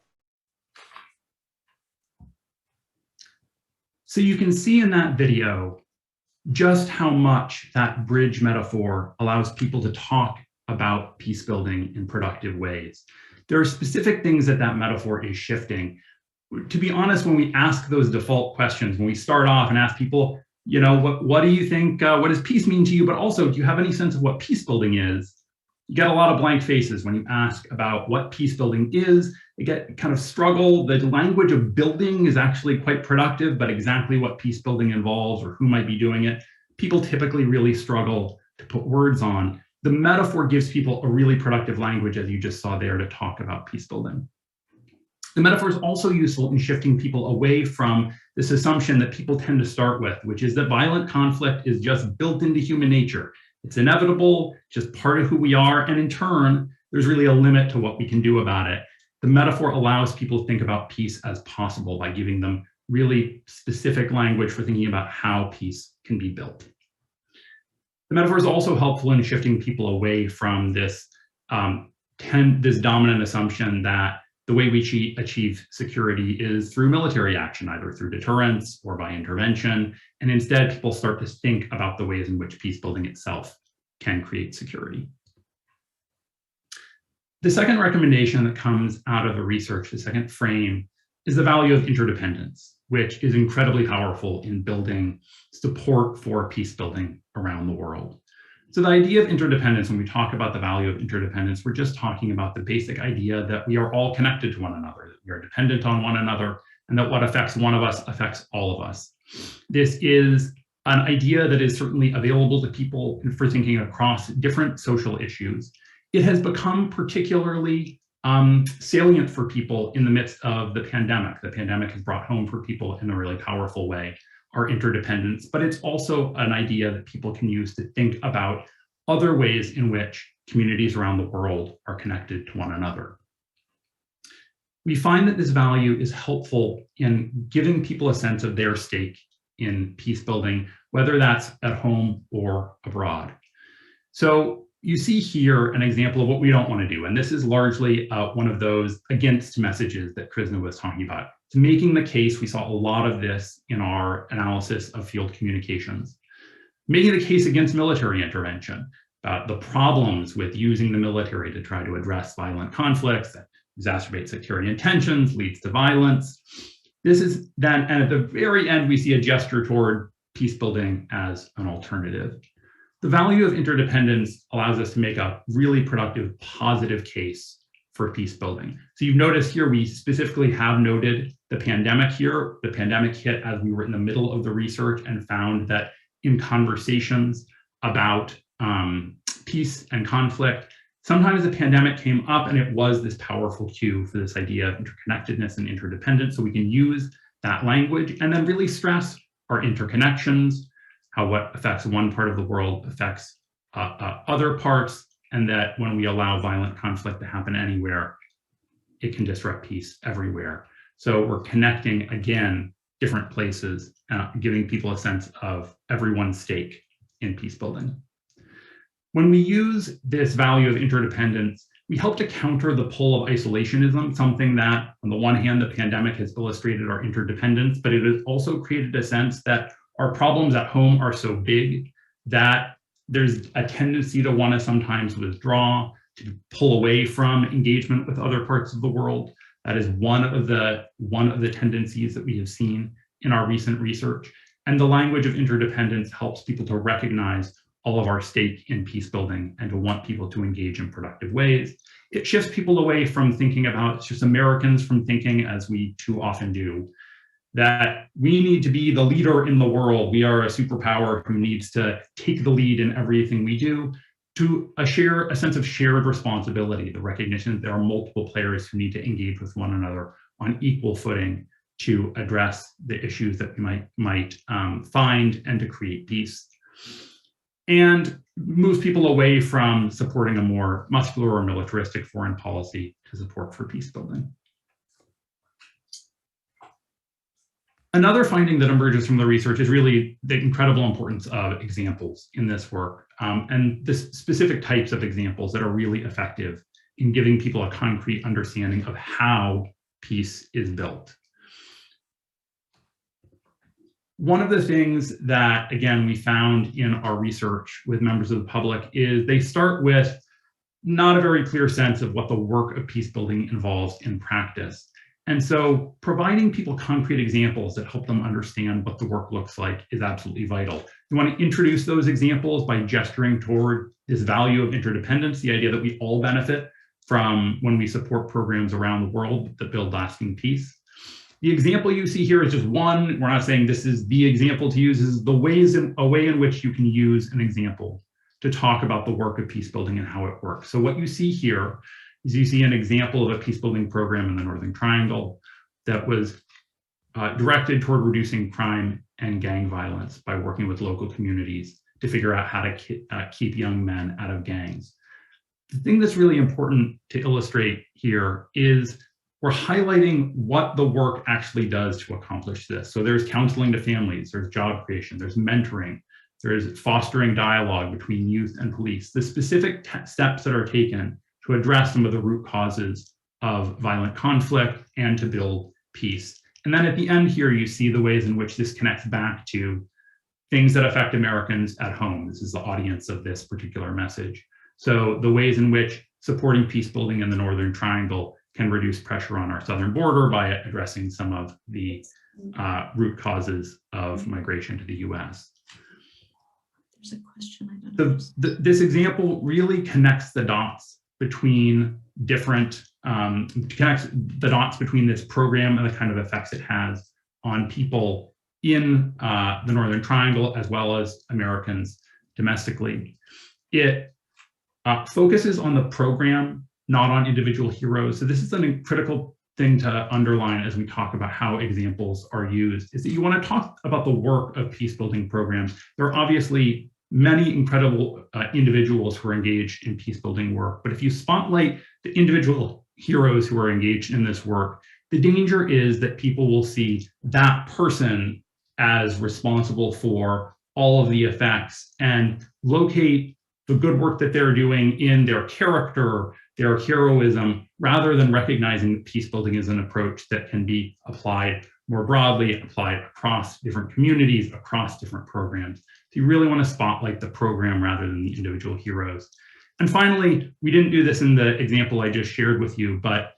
So you can see in that video just how much that bridge metaphor allows people to talk about peace building in productive ways. There are specific things that metaphor is shifting. To be honest, when we ask those default questions, when we start off and ask people, what do you think, what does peace mean to you? But also, do you have any sense of what peace building is? You get a lot of blank faces when you ask about what peace building is. You get kind of struggle. The language of building is actually quite productive, but exactly what peace building involves or who might be doing it, people typically really struggle to put words on. The metaphor gives people a really productive language, as you just saw there, to talk about peace building. The metaphor is also useful in shifting people away from this assumption that people tend to start with, which is that violent conflict is just built into human nature. It's inevitable, just part of who we are, and in turn, there's really a limit to what we can do about it. The metaphor allows people to think about peace as possible by giving them really specific language for thinking about how peace can be built. The metaphor is also helpful in shifting people away from this dominant assumption that the way we achieve security is through military action, either through deterrence or by intervention. And instead, people start to think about the ways in which peace building itself can create security. The second recommendation that comes out of the research, the second frame, is the value of interdependence, which is incredibly powerful in building support for peace building around the world. So the idea of interdependence, when we talk about the value of interdependence, we're just talking about the basic idea that we are all connected to one another, that we are dependent on one another, and that what affects one of us affects all of us. This is an idea that is certainly available to people for thinking across different social issues. It has become particularly salient for people in the midst of the pandemic. The pandemic has brought home for people in a really powerful way our interdependence, but it's also an idea that people can use to think about other ways in which communities around the world are connected to one another. We find that this value is helpful in giving people a sense of their stake in peace building, whether that's at home or abroad. So you see here an example of what we don't want to do. And this is largely one of those against messages that Krishna was talking about. It's making the case. We saw a lot of this in our analysis of field communications. Making the case against military intervention, the problems with using the military to try to address violent conflicts that exacerbate sectarian tensions, leads to violence. This is then, and at the very end, we see a gesture toward peace building as an alternative. The value of interdependence allows us to make a really productive, positive case for peace building. So you've noticed here, we specifically have noted the pandemic here. The pandemic hit as we were in the middle of the research and found that in conversations about peace and conflict, sometimes the pandemic came up and it was this powerful cue for this idea of interconnectedness and interdependence. So we can use that language and then really stress our interconnections, how what affects one part of the world affects other parts, and that when we allow violent conflict to happen anywhere, it can disrupt peace everywhere. So we're connecting, again, different places, giving people a sense of everyone's stake in peace building. When we use this value of interdependence, we help to counter the pull of isolationism, something that, on the one hand, the pandemic has illustrated our interdependence, but it has also created a sense that our problems at home are so big that there's a tendency to want to sometimes withdraw, to pull away from engagement with other parts of the world. That is one of the tendencies that we have seen in our recent research. And the language of interdependence helps people to recognize all of our stake in peace building and to want people to engage in productive ways. It shifts people away from thinking about, it's just Americans from thinking, as we too often do, that we need to be the leader in the world. We are a superpower who needs to take the lead in everything we do, to a sense of shared responsibility, the recognition that there are multiple players who need to engage with one another on equal footing to address the issues that we might find and to create peace. And moves people away from supporting a more muscular or militaristic foreign policy to support for peace building. Another finding that emerges from the research is really the incredible importance of examples in this work, and the specific types of examples that are really effective in giving people a concrete understanding of how peace is built. One of the things that, again, we found in our research with members of the public is they start with not a very clear sense of what the work of peace building involves in practice. And so providing people concrete examples that help them understand what the work looks like is absolutely vital. We want to introduce those examples by gesturing toward this value of interdependence, the idea that we all benefit from when we support programs around the world that build lasting peace. The example you see here is just one. We're not saying this is the example to use. This is a way in which you can use an example to talk about the work of peace building and how it works. So what you see here is you see an example of a peace building program in the Northern Triangle that was directed toward reducing crime and gang violence by working with local communities to figure out how to keep young men out of gangs. The thing that's really important to illustrate here is we're highlighting what the work actually does to accomplish this. So there's counseling to families, there's job creation, there's mentoring, there's fostering dialogue between youth and police, the specific steps that are taken to address some of the root causes of violent conflict and to build peace. And then at the end here, you see the ways in which this connects back to things that affect Americans at home. This is the audience of this particular message. So the ways in which supporting peace building in the Northern Triangle can reduce pressure on our southern border by addressing some of the root causes of migration to the US. There's a question I don't know. This example really connects the dots between different, between this program and the kind of effects it has on people in the Northern Triangle as well as Americans domestically. It focuses on the program, not on individual heroes. So this is a critical thing to underline as we talk about how examples are used, is that you want to talk about the work of peace building programs. There are obviously many incredible individuals who are engaged in peace building work. But if you spotlight the individual heroes who are engaged in this work, the danger is that people will see that person as responsible for all of the effects and locate the good work that they're doing in their character, their heroism, rather than recognizing that peace building is an approach that can be applied more broadly, applied across different communities, across different programs. So you really want to spotlight the program rather than the individual heroes. And finally, we didn't do this in the example I just shared with you, but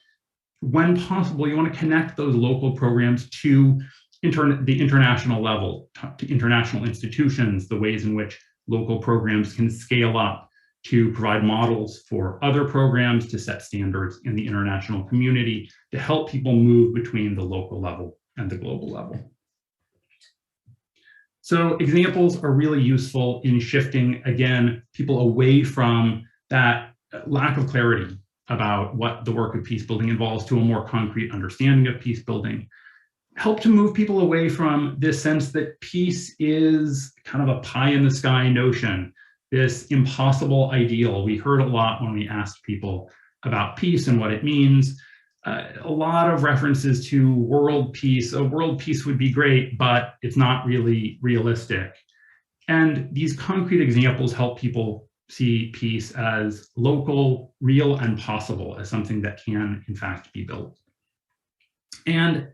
when possible, you want to connect those local programs to the international level, to international institutions, the ways in which local programs can scale up to provide models for other programs, to set standards in the international community, to help people move between the local level and the global level. So examples are really useful in shifting, again, people away from that lack of clarity about what the work of peace building involves to a more concrete understanding of peace building. Help to move people away from this sense that peace is kind of a pie in the sky notion, this impossible ideal. We heard a lot when we asked people about peace and what it means. A lot of references to world peace. A world peace would be great, but it's not really realistic. And these concrete examples help people see peace as local, real, and possible, as something that can, in fact, be built. And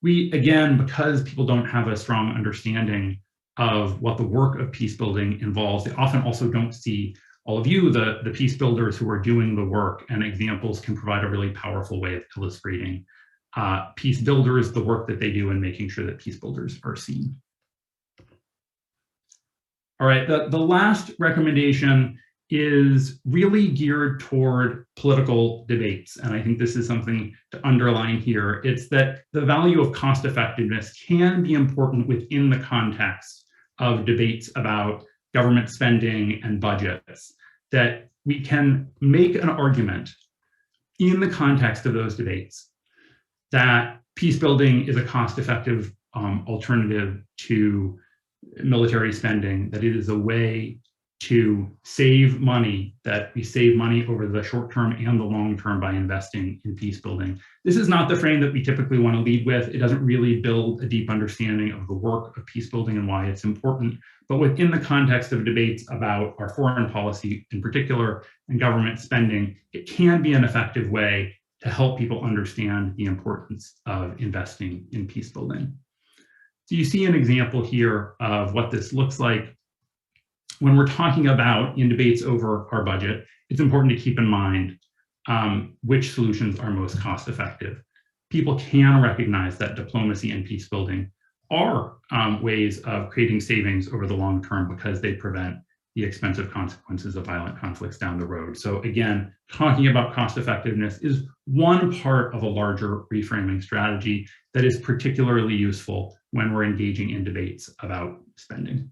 we, again, because people don't have a strong understanding of what the work of peace building involves, they often also don't see all of you, the peace builders who are doing the work, and examples can provide a really powerful way of illustrating peace builders, the work that they do, and making sure that peace builders are seen. All right, the last recommendation is really geared toward political debates. And I think this is something to underline here. It's that the value of cost effectiveness can be important within the context of debates about government spending and budgets, that we can make an argument in the context of those debates that peace building is a cost-effective alternative to military spending, that it is a way to save money, that we save money over the short term and the long term by investing in peace building. This is not the frame that we typically want to lead with. It doesn't really build a deep understanding of the work of peace building and why it's important. But within the context of debates about our foreign policy in particular and government spending, it can be an effective way to help people understand the importance of investing in peace building. So you see an example here of what this looks like. When we're talking about in debates over our budget, it's important to keep in mind which solutions are most cost effective. People can recognize that diplomacy and peace building are ways of creating savings over the long term because they prevent the expensive consequences of violent conflicts down the road. So again, talking about cost effectiveness is one part of a larger reframing strategy that is particularly useful when we're engaging in debates about spending.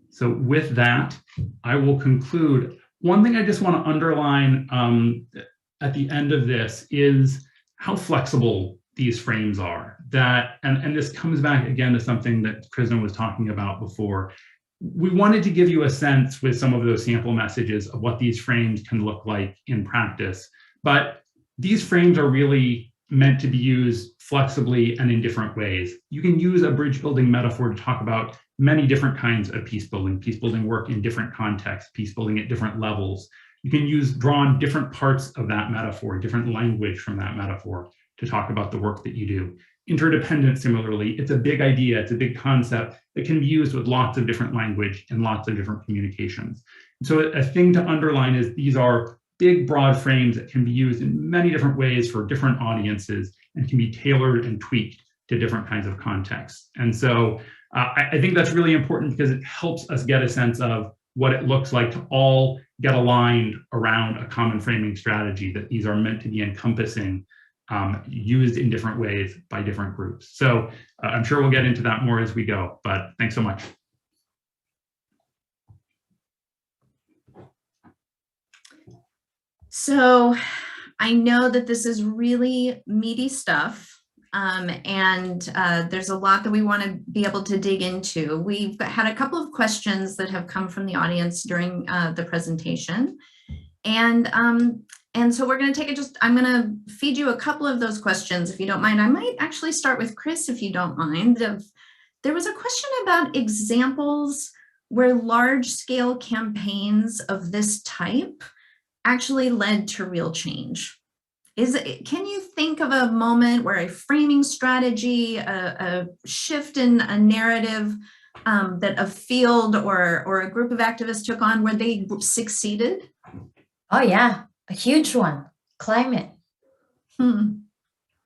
So with that, I will conclude. One thing I just want to underline at the end of this is how flexible these frames are. And this comes back again to something that Krishna was talking about before. We wanted to give you a sense with some of those sample messages of what these frames can look like in practice. But these frames are really meant to be used flexibly and in different ways. You can use a bridge building metaphor to talk about many different kinds of peace building work in different contexts, peace building at different levels. You can draw on different parts of that metaphor, different language from that metaphor to talk about the work that you do. Interdependence, similarly, it's a big idea, it's a big concept that can be used with lots of different language and lots of different communications. So a thing to underline is these are big, broad frames that can be used in many different ways for different audiences and can be tailored and tweaked to different kinds of contexts. And so I think that's really important because it helps us get a sense of what it looks like to all get aligned around a common framing strategy, that these are meant to be encompassing, used in different ways by different groups. So I'm sure we'll get into that more as we go, but thanks so much. So I know that this is really meaty stuff, and there's a lot that we want to be able to dig into. We've had a couple of questions that have come from the audience during the presentation. And so we're going to take it I'm going to feed you a couple of those questions, if you don't mind. I might actually start with Chris, if you don't mind. There was a question about examples where large-scale campaigns of this type actually led to real change. Can you think of a moment where a framing strategy, a shift in a narrative that a field or a group of activists took on where they succeeded? Oh yeah, a huge one, climate.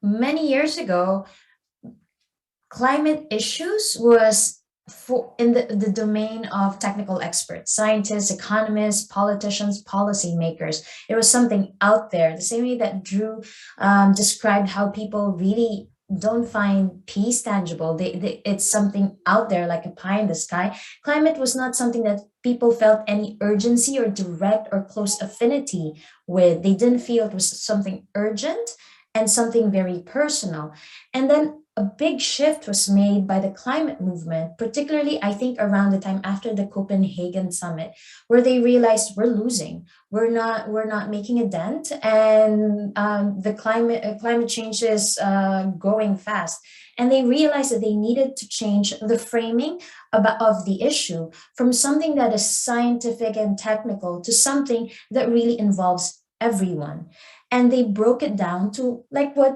Many years ago, climate issues was in the domain of technical experts, scientists, economists, politicians, policymakers. It was something out there, the same way that Drew described how people really don't find peace tangible. It's something out there like a pie in the sky. Climate was not something that people felt any urgency or direct or close affinity with. They didn't feel it was something urgent and something very personal. And then a big shift was made by the climate movement, particularly, I think, around the time after the Copenhagen summit, where they realized we're losing, we're not making a dent, and the climate change is going fast. And they realized that they needed to change the framing of the issue from something that is scientific and technical to something that really involves everyone. And they broke it down to, like what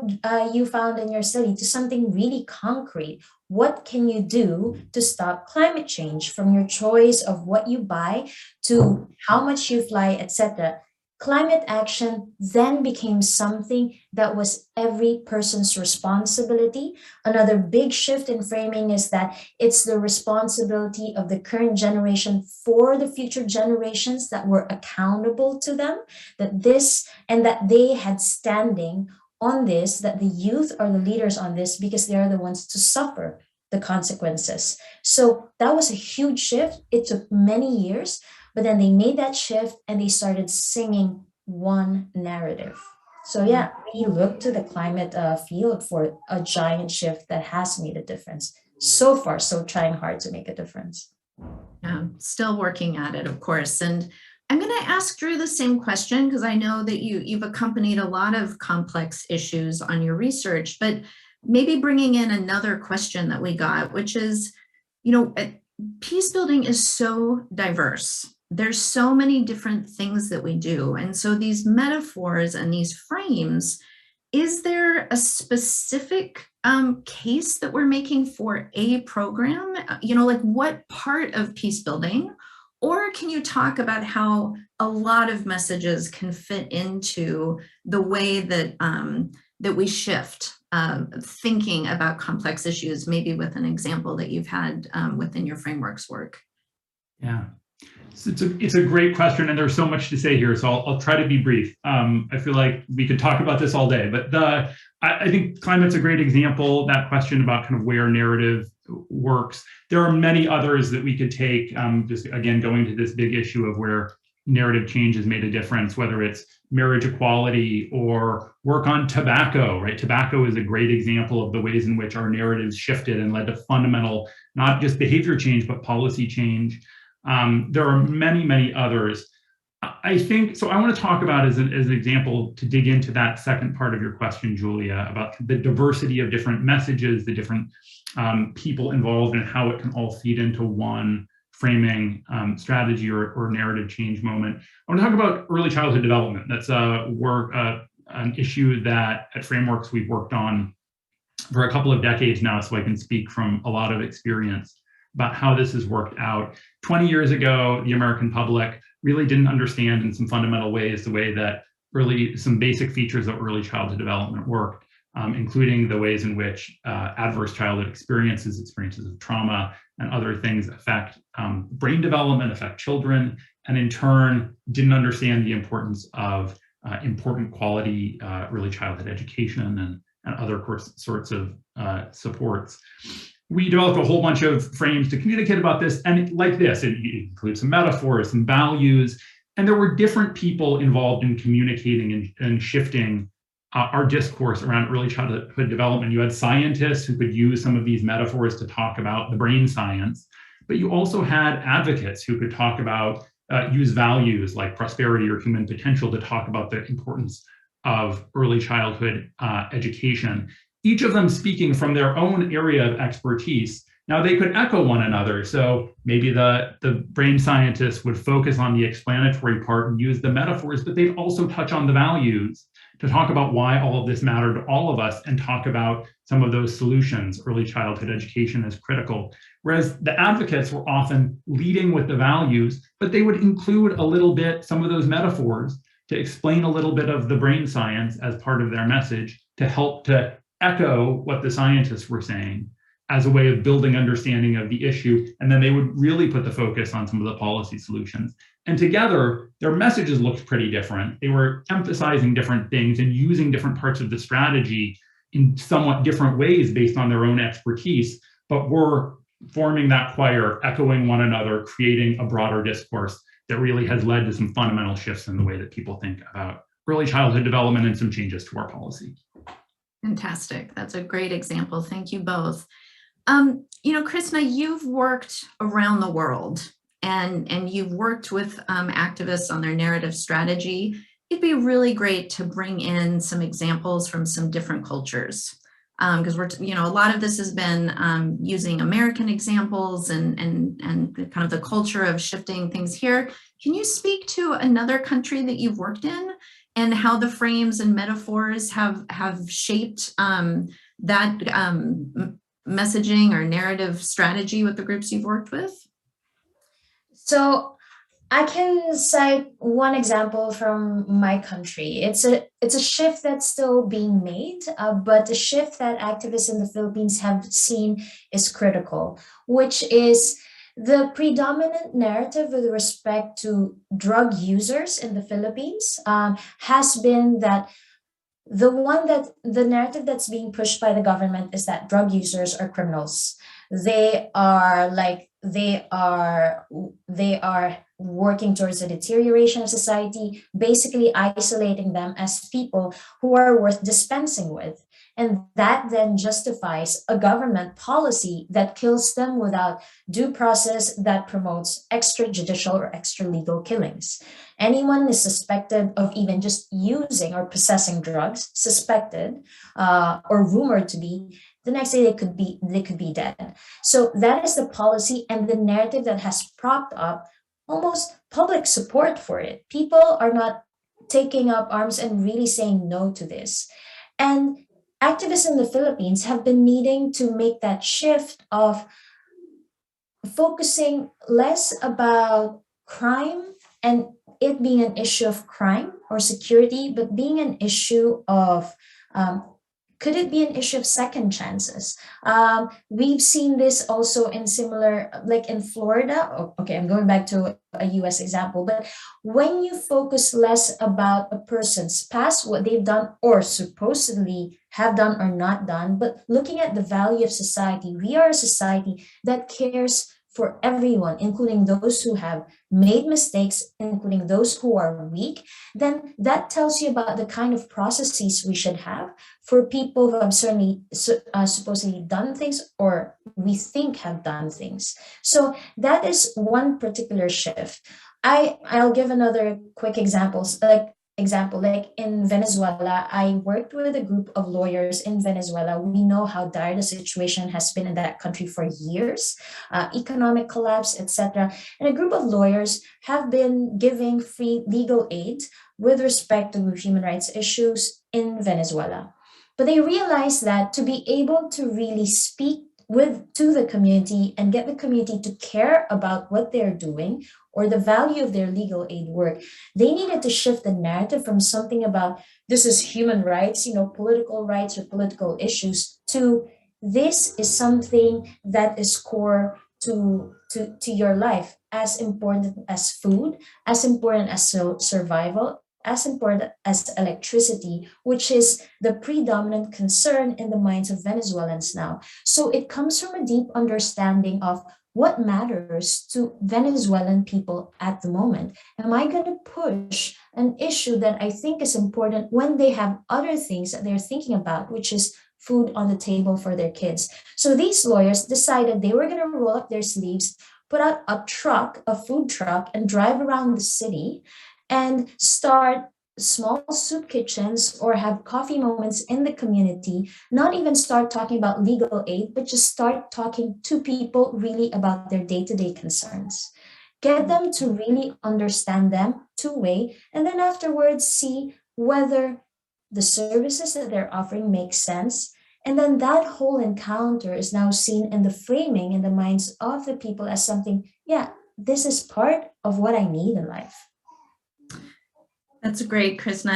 you found in your study, to something really concrete. What can you do to stop climate change, from your choice of what you buy to how much you fly, etc. Climate action then became something that was every person's responsibility. Another big shift in framing is that it's the responsibility of the current generation for the future generations that were accountable to them, that they had standing on this, that the youth are the leaders on this because they are the ones to suffer the consequences. So that was a huge shift. It took many years. But then they made that shift and they started singing one narrative. So yeah, we look to the climate field for a giant shift that has made a difference. So far, so trying hard to make a difference. Yeah, still working at it, of course. And I'm going to ask Drew the same question because I know that you've accompanied a lot of complex issues on your research, but maybe bringing in another question that we got, which is, peace building is so diverse. There's so many different things that we do. And so these metaphors and these frames, is there a specific case that we're making for a program? Like what part of peace building? Or can you talk about how a lot of messages can fit into the way that that we shift thinking about complex issues, maybe with an example that you've had within your frameworks work? Yeah. It's a great question, and there's so much to say here, so I'll try to be brief. I feel like we could talk about this all day, but I think climate's a great example, that question about kind of where narrative works. There are many others that we could take, just again, going to this big issue of where narrative change has made a difference, whether it's marriage equality or work on tobacco, right? Tobacco is a great example of the ways in which our narratives shifted and led to fundamental, not just behavior change, but policy change. There are many, many others. I think, so I want to talk about as an example to dig into that second part of your question, Julia, about the diversity of different messages, the different people involved and how it can all feed into one framing strategy or narrative change moment. I want to talk about early childhood development. That's an issue that at Frameworks we've worked on for a couple of decades now, so I can speak from a lot of experience about how this has worked out. 20 years ago, the American public really didn't understand in some fundamental ways the way that some basic features of early childhood development worked, including the ways in which adverse childhood experiences of trauma and other things affect brain development, affect children, and in turn didn't understand the importance of important quality early childhood education and other sorts of supports. We developed a whole bunch of frames to communicate about this, and like this, it includes some metaphors and values, and there were different people involved in communicating and shifting our discourse around early childhood development. You had scientists who could use some of these metaphors to talk about the brain science, but you also had advocates who could talk about, use values like prosperity or human potential to talk about the importance of early childhood education, each of them speaking from their own area of expertise. Now they could echo one another. So maybe the brain scientists would focus on the explanatory part and use the metaphors, but they'd also touch on the values to talk about why all of this mattered to all of us and talk about some of those solutions. Early childhood education is critical. Whereas the advocates were often leading with the values, but they would include a little bit, some of those metaphors to explain a little bit of the brain science as part of their message to help to echo what the scientists were saying as a way of building understanding of the issue. And then they would really put the focus on some of the policy solutions. And together, their messages looked pretty different. They were emphasizing different things and using different parts of the strategy in somewhat different ways based on their own expertise, but were forming that choir, echoing one another, creating a broader discourse that really has led to some fundamental shifts in the way that people think about early childhood development and some changes to our policy. Fantastic. That's a great example. Thank you both. Krishna, you've worked around the world and you've worked with activists on their narrative strategy. It'd be really great to bring in some examples from some different cultures. Because a lot of this has been using American examples and kind of the culture of shifting things here. Can you speak to another country that you've worked in and how the frames and metaphors have shaped that messaging or narrative strategy with the groups you've worked with? So I can cite one example from my country. It's a shift that's still being made, but the shift that activists in the Philippines have seen is critical, which is the predominant narrative with respect to drug users in the Philippines has been that the narrative that's being pushed by the government is that drug users are criminals. They are working towards the deterioration of society, basically isolating them as people who are worth dispensing with. And that then justifies a government policy that kills them without due process that promotes extrajudicial or extralegal killings. Anyone is suspected of even just using or possessing drugs, suspected or rumored to be, the next day they could be dead. So that is the policy and the narrative that has propped up almost public support for it. People are not taking up arms and really saying no to this. And activists in the Philippines have been needing to make that shift of focusing less about crime and it being an issue of crime or security, but being an issue of could it be an issue of second chances? We've seen this also in similar, like in Florida. Okay, I'm going back to a US example, but when you focus less about a person's past, what they've done or supposedly have done or not done, but looking at the value of society, we are a society that cares for everyone, including those who have made mistakes, including those who are weak, then that tells you about the kind of processes we should have for people who have certainly supposedly done things or we think have done things. So that is one particular shift. I'll give another quick example. Like in Venezuela, I worked with a group of lawyers in Venezuela. We know how dire the situation has been in that country for years, economic collapse, etc. And a group of lawyers have been giving free legal aid with respect to human rights issues in Venezuela. But they realized that to be able to really speak to the community and get the community to care about what they're doing or the value of their legal aid work, they needed to shift the narrative from something about this is human rights, political rights or political issues, to this is something that is core to your life, as important as food, as important as survival, as important as electricity, which is the predominant concern in the minds of Venezuelans now. So it comes from a deep understanding of what matters to Venezuelan people at the moment? Am I going to push an issue that I think is important when they have other things that they're thinking about, which is food on the table for their kids? So these lawyers decided they were going to roll up their sleeves, put out a food truck, and drive around the city and start small soup kitchens or have coffee moments in the community, not even start talking about legal aid, but just start talking to people really about their day-to-day concerns. Get them to really understand them two-way, and then afterwards see whether the services that they're offering make sense. And then that whole encounter is now seen in the framing in the minds of the people as something, yeah, this is part of what I need in life. That's great, Krishna.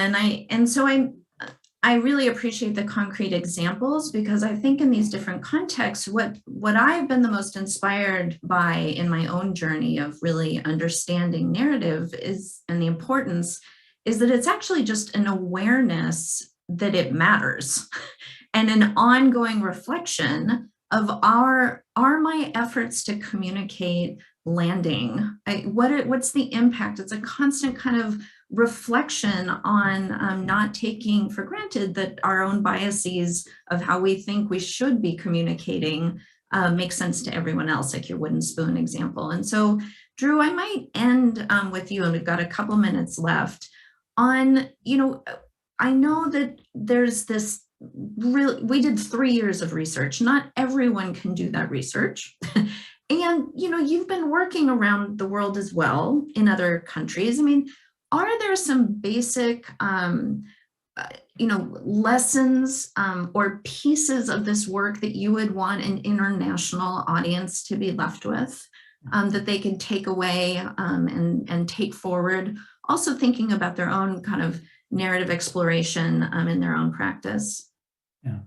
I really appreciate the concrete examples, because I think in these different contexts, what I've been the most inspired by in my own journey of really understanding narrative is, and the importance, is that it's actually just an awareness that it matters and an ongoing reflection of are my efforts to communicate landing? What's the impact? It's a constant kind of reflection on not taking for granted that our own biases of how we think we should be communicating make sense to everyone else, like your wooden spoon example. And so, Drew, I might end with you, and we've got a couple minutes left, on, I know that there's this we did 3 years of research. Not everyone can do that research. And, you've been working around the world as well in other countries. I mean, are there some basic, lessons or pieces of this work that you would want an international audience to be left with, that they can take away and take forward? Also thinking about their own kind of narrative exploration in their own practice. Yeah.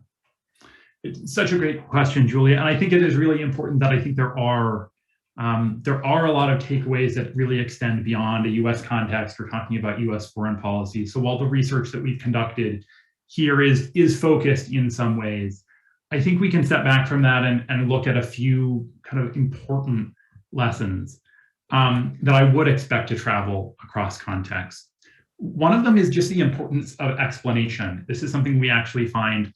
It's such a great question, Julia. And I think it is really important that I think there are a lot of takeaways that really extend beyond a US context. We're talking about US foreign policy. So while the research that we've conducted here is focused in some ways, I think we can step back from that and look at a few kind of important lessons that I would expect to travel across contexts. One of them is just the importance of explanation. This is something we actually find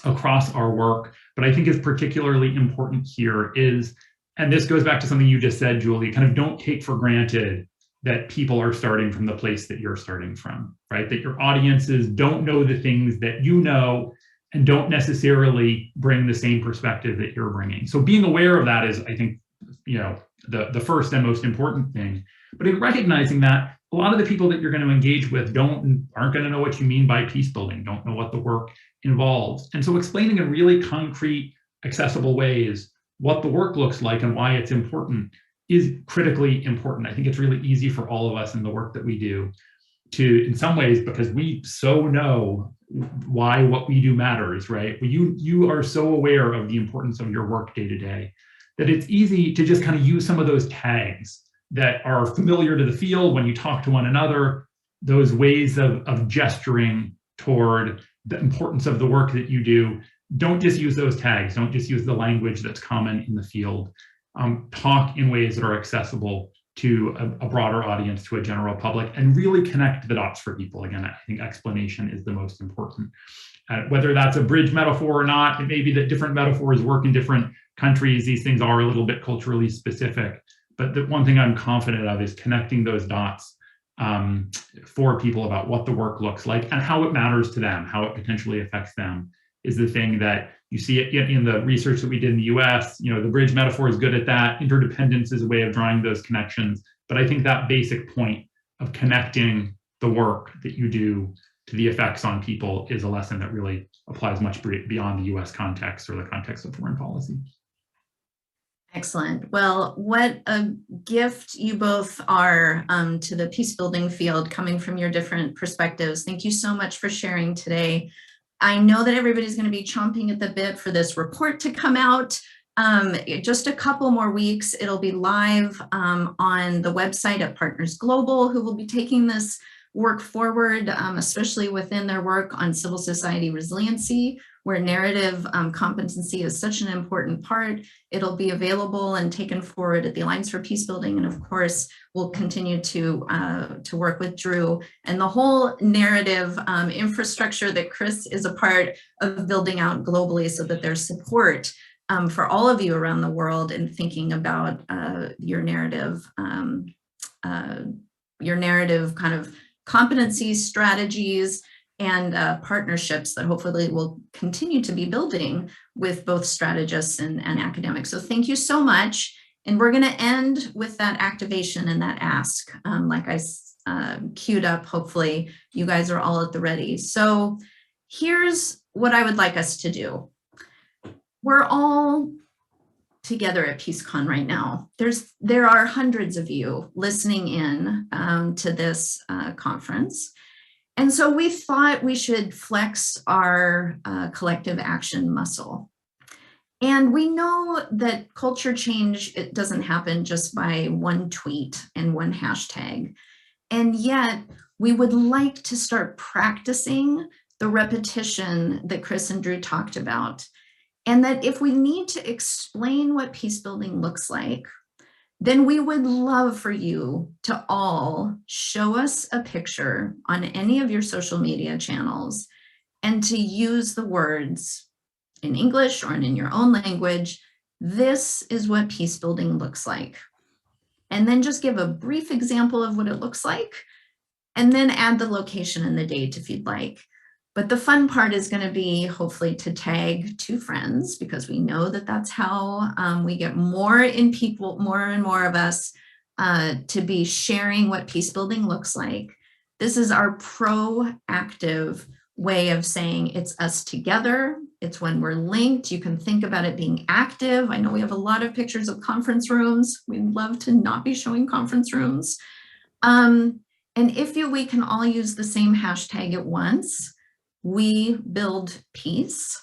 across our work, but I think is particularly important here is, and this goes back to something you just said, Julie, kind of don't take for granted that people are starting from the place that you're starting from, right? That your audiences don't know the things that you know and don't necessarily bring the same perspective that you're bringing. So being aware of that is, I think, the first and most important thing. But in recognizing that, a lot of the people that you're going to engage with aren't going to know what you mean by peace building, don't know what the work involves. And so explaining in really concrete, accessible ways what the work looks like and why it's important is critically important. I think it's really easy for all of us in the work that we do to, in some ways, because we so know why what we do matters, right? You are so aware of the importance of your work day to day that it's easy to just kind of use some of those tags that are familiar to the field when you talk to one another, those ways of gesturing toward the importance of the work that you do. Don't just use those tags. Don't just use the language that's common in the field. Talk in ways that are accessible to a broader audience, to a general public, and really connect the dots for people. Again, I think explanation is the most important. Whether that's a bridge metaphor or not, it may be that different metaphors work in different countries. These things are a little bit culturally specific. But the one thing I'm confident of is connecting those dots for people about what the work looks like and how it matters to them, how it potentially affects them, is the thing that you see it in the research that we did in the US. The bridge metaphor is good at that. Interdependence is a way of drawing those connections. But I think that basic point of connecting the work that you do to the effects on people is a lesson that really applies much beyond the US context or the context of foreign policy. Excellent. Well, what a gift you both are to the peace building field, coming from your different perspectives. Thank you so much for sharing today. I know that everybody's going to be chomping at the bit for this report to come out. Just a couple more weeks, it'll be live on the website at Partners Global, who will be taking this work forward, especially within their work on civil society resiliency, where narrative competency is such an important part. It'll be available and taken forward at the Alliance for Peacebuilding. And of course, we'll continue to work with Drew and the whole narrative infrastructure that Chris is a part of building out globally, so that there's support for all of you around the world in thinking about your narrative kind of competencies, strategies, and partnerships that hopefully will continue to be building with both strategists and academics. So thank you so much. And we're going to end with that activation and that ask, like I queued up. Hopefully you guys are all at the ready. So here's what I would like us to do. We're all together at PeaceCon right now. There are hundreds of you listening in to this conference. And so we thought we should flex our collective action muscle. And we know that culture change, it doesn't happen just by one tweet and one hashtag. And yet we would like to start practicing the repetition that Chris and Drew talked about. And that if we need to explain what peacebuilding looks like, then we would love for you to all show us a picture on any of your social media channels and to use the words in English or in your own language, this is what peacebuilding looks like. And then just give a brief example of what it looks like, and then add the location and the date if you'd like. But the fun part is going to be hopefully to tag 2 friends, because we know that that's how we get more and more of us to be sharing what peacebuilding looks like. This is our proactive way of saying it's us together. It's when we're linked. You can think about it being active. I know we have a lot of pictures of conference rooms. We'd love to not be showing conference rooms. And if we can all use the same hashtag at once, we build peace.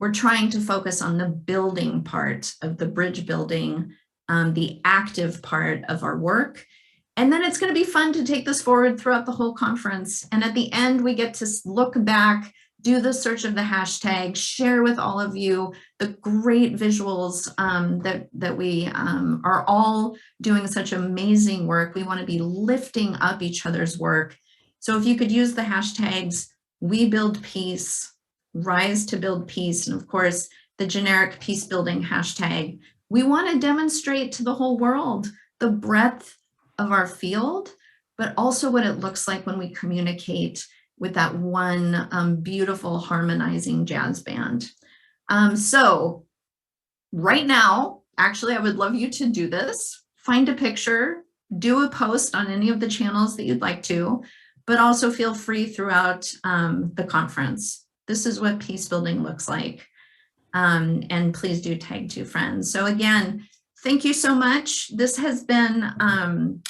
We're trying to focus on the building part of the bridge building, the active part of our work. And then it's going to be fun to take this forward throughout the whole conference. And at the end, we get to look back, do the search of the hashtag, share with all of you the great visuals that we are all doing such amazing work. We want to be lifting up each other's work. So if you could use the hashtags, We Build Peace, Rise to Build Peace, and of course, the generic peace building hashtag. We want to demonstrate to the whole world the breadth of our field, but also what it looks like when we communicate with that one beautiful harmonizing jazz band. So right now, actually, I would love you to do this. Find a picture, do a post on any of the channels that you'd like to, but also feel free throughout the conference. This is what peacebuilding looks like. And please do tag 2 friends. So again, thank you so much. This has been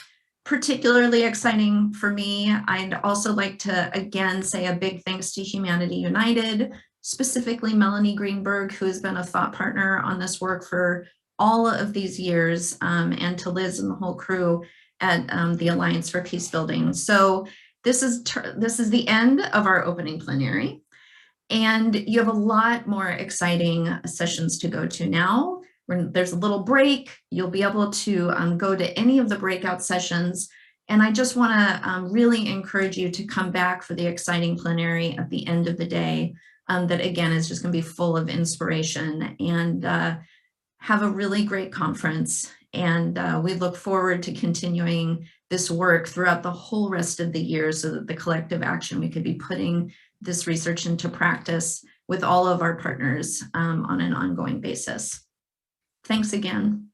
particularly exciting for me. I'd also like to, again, say a big thanks to Humanity United, specifically Melanie Greenberg, who has been a thought partner on this work for all of these years, and to Liz and the whole crew at the Alliance for Peacebuilding. So this is the end of our opening plenary, and you have a lot more exciting sessions to go to now. There's a little break. You'll be able to go to any of the breakout sessions. And I just want to really encourage you to come back for the exciting plenary at the end of the day. That again is just going to be full of inspiration, and have a really great conference. And we look forward to continuing this work throughout the whole rest of the year, so that the collective action, we could be putting this research into practice with all of our partners on an ongoing basis. Thanks again.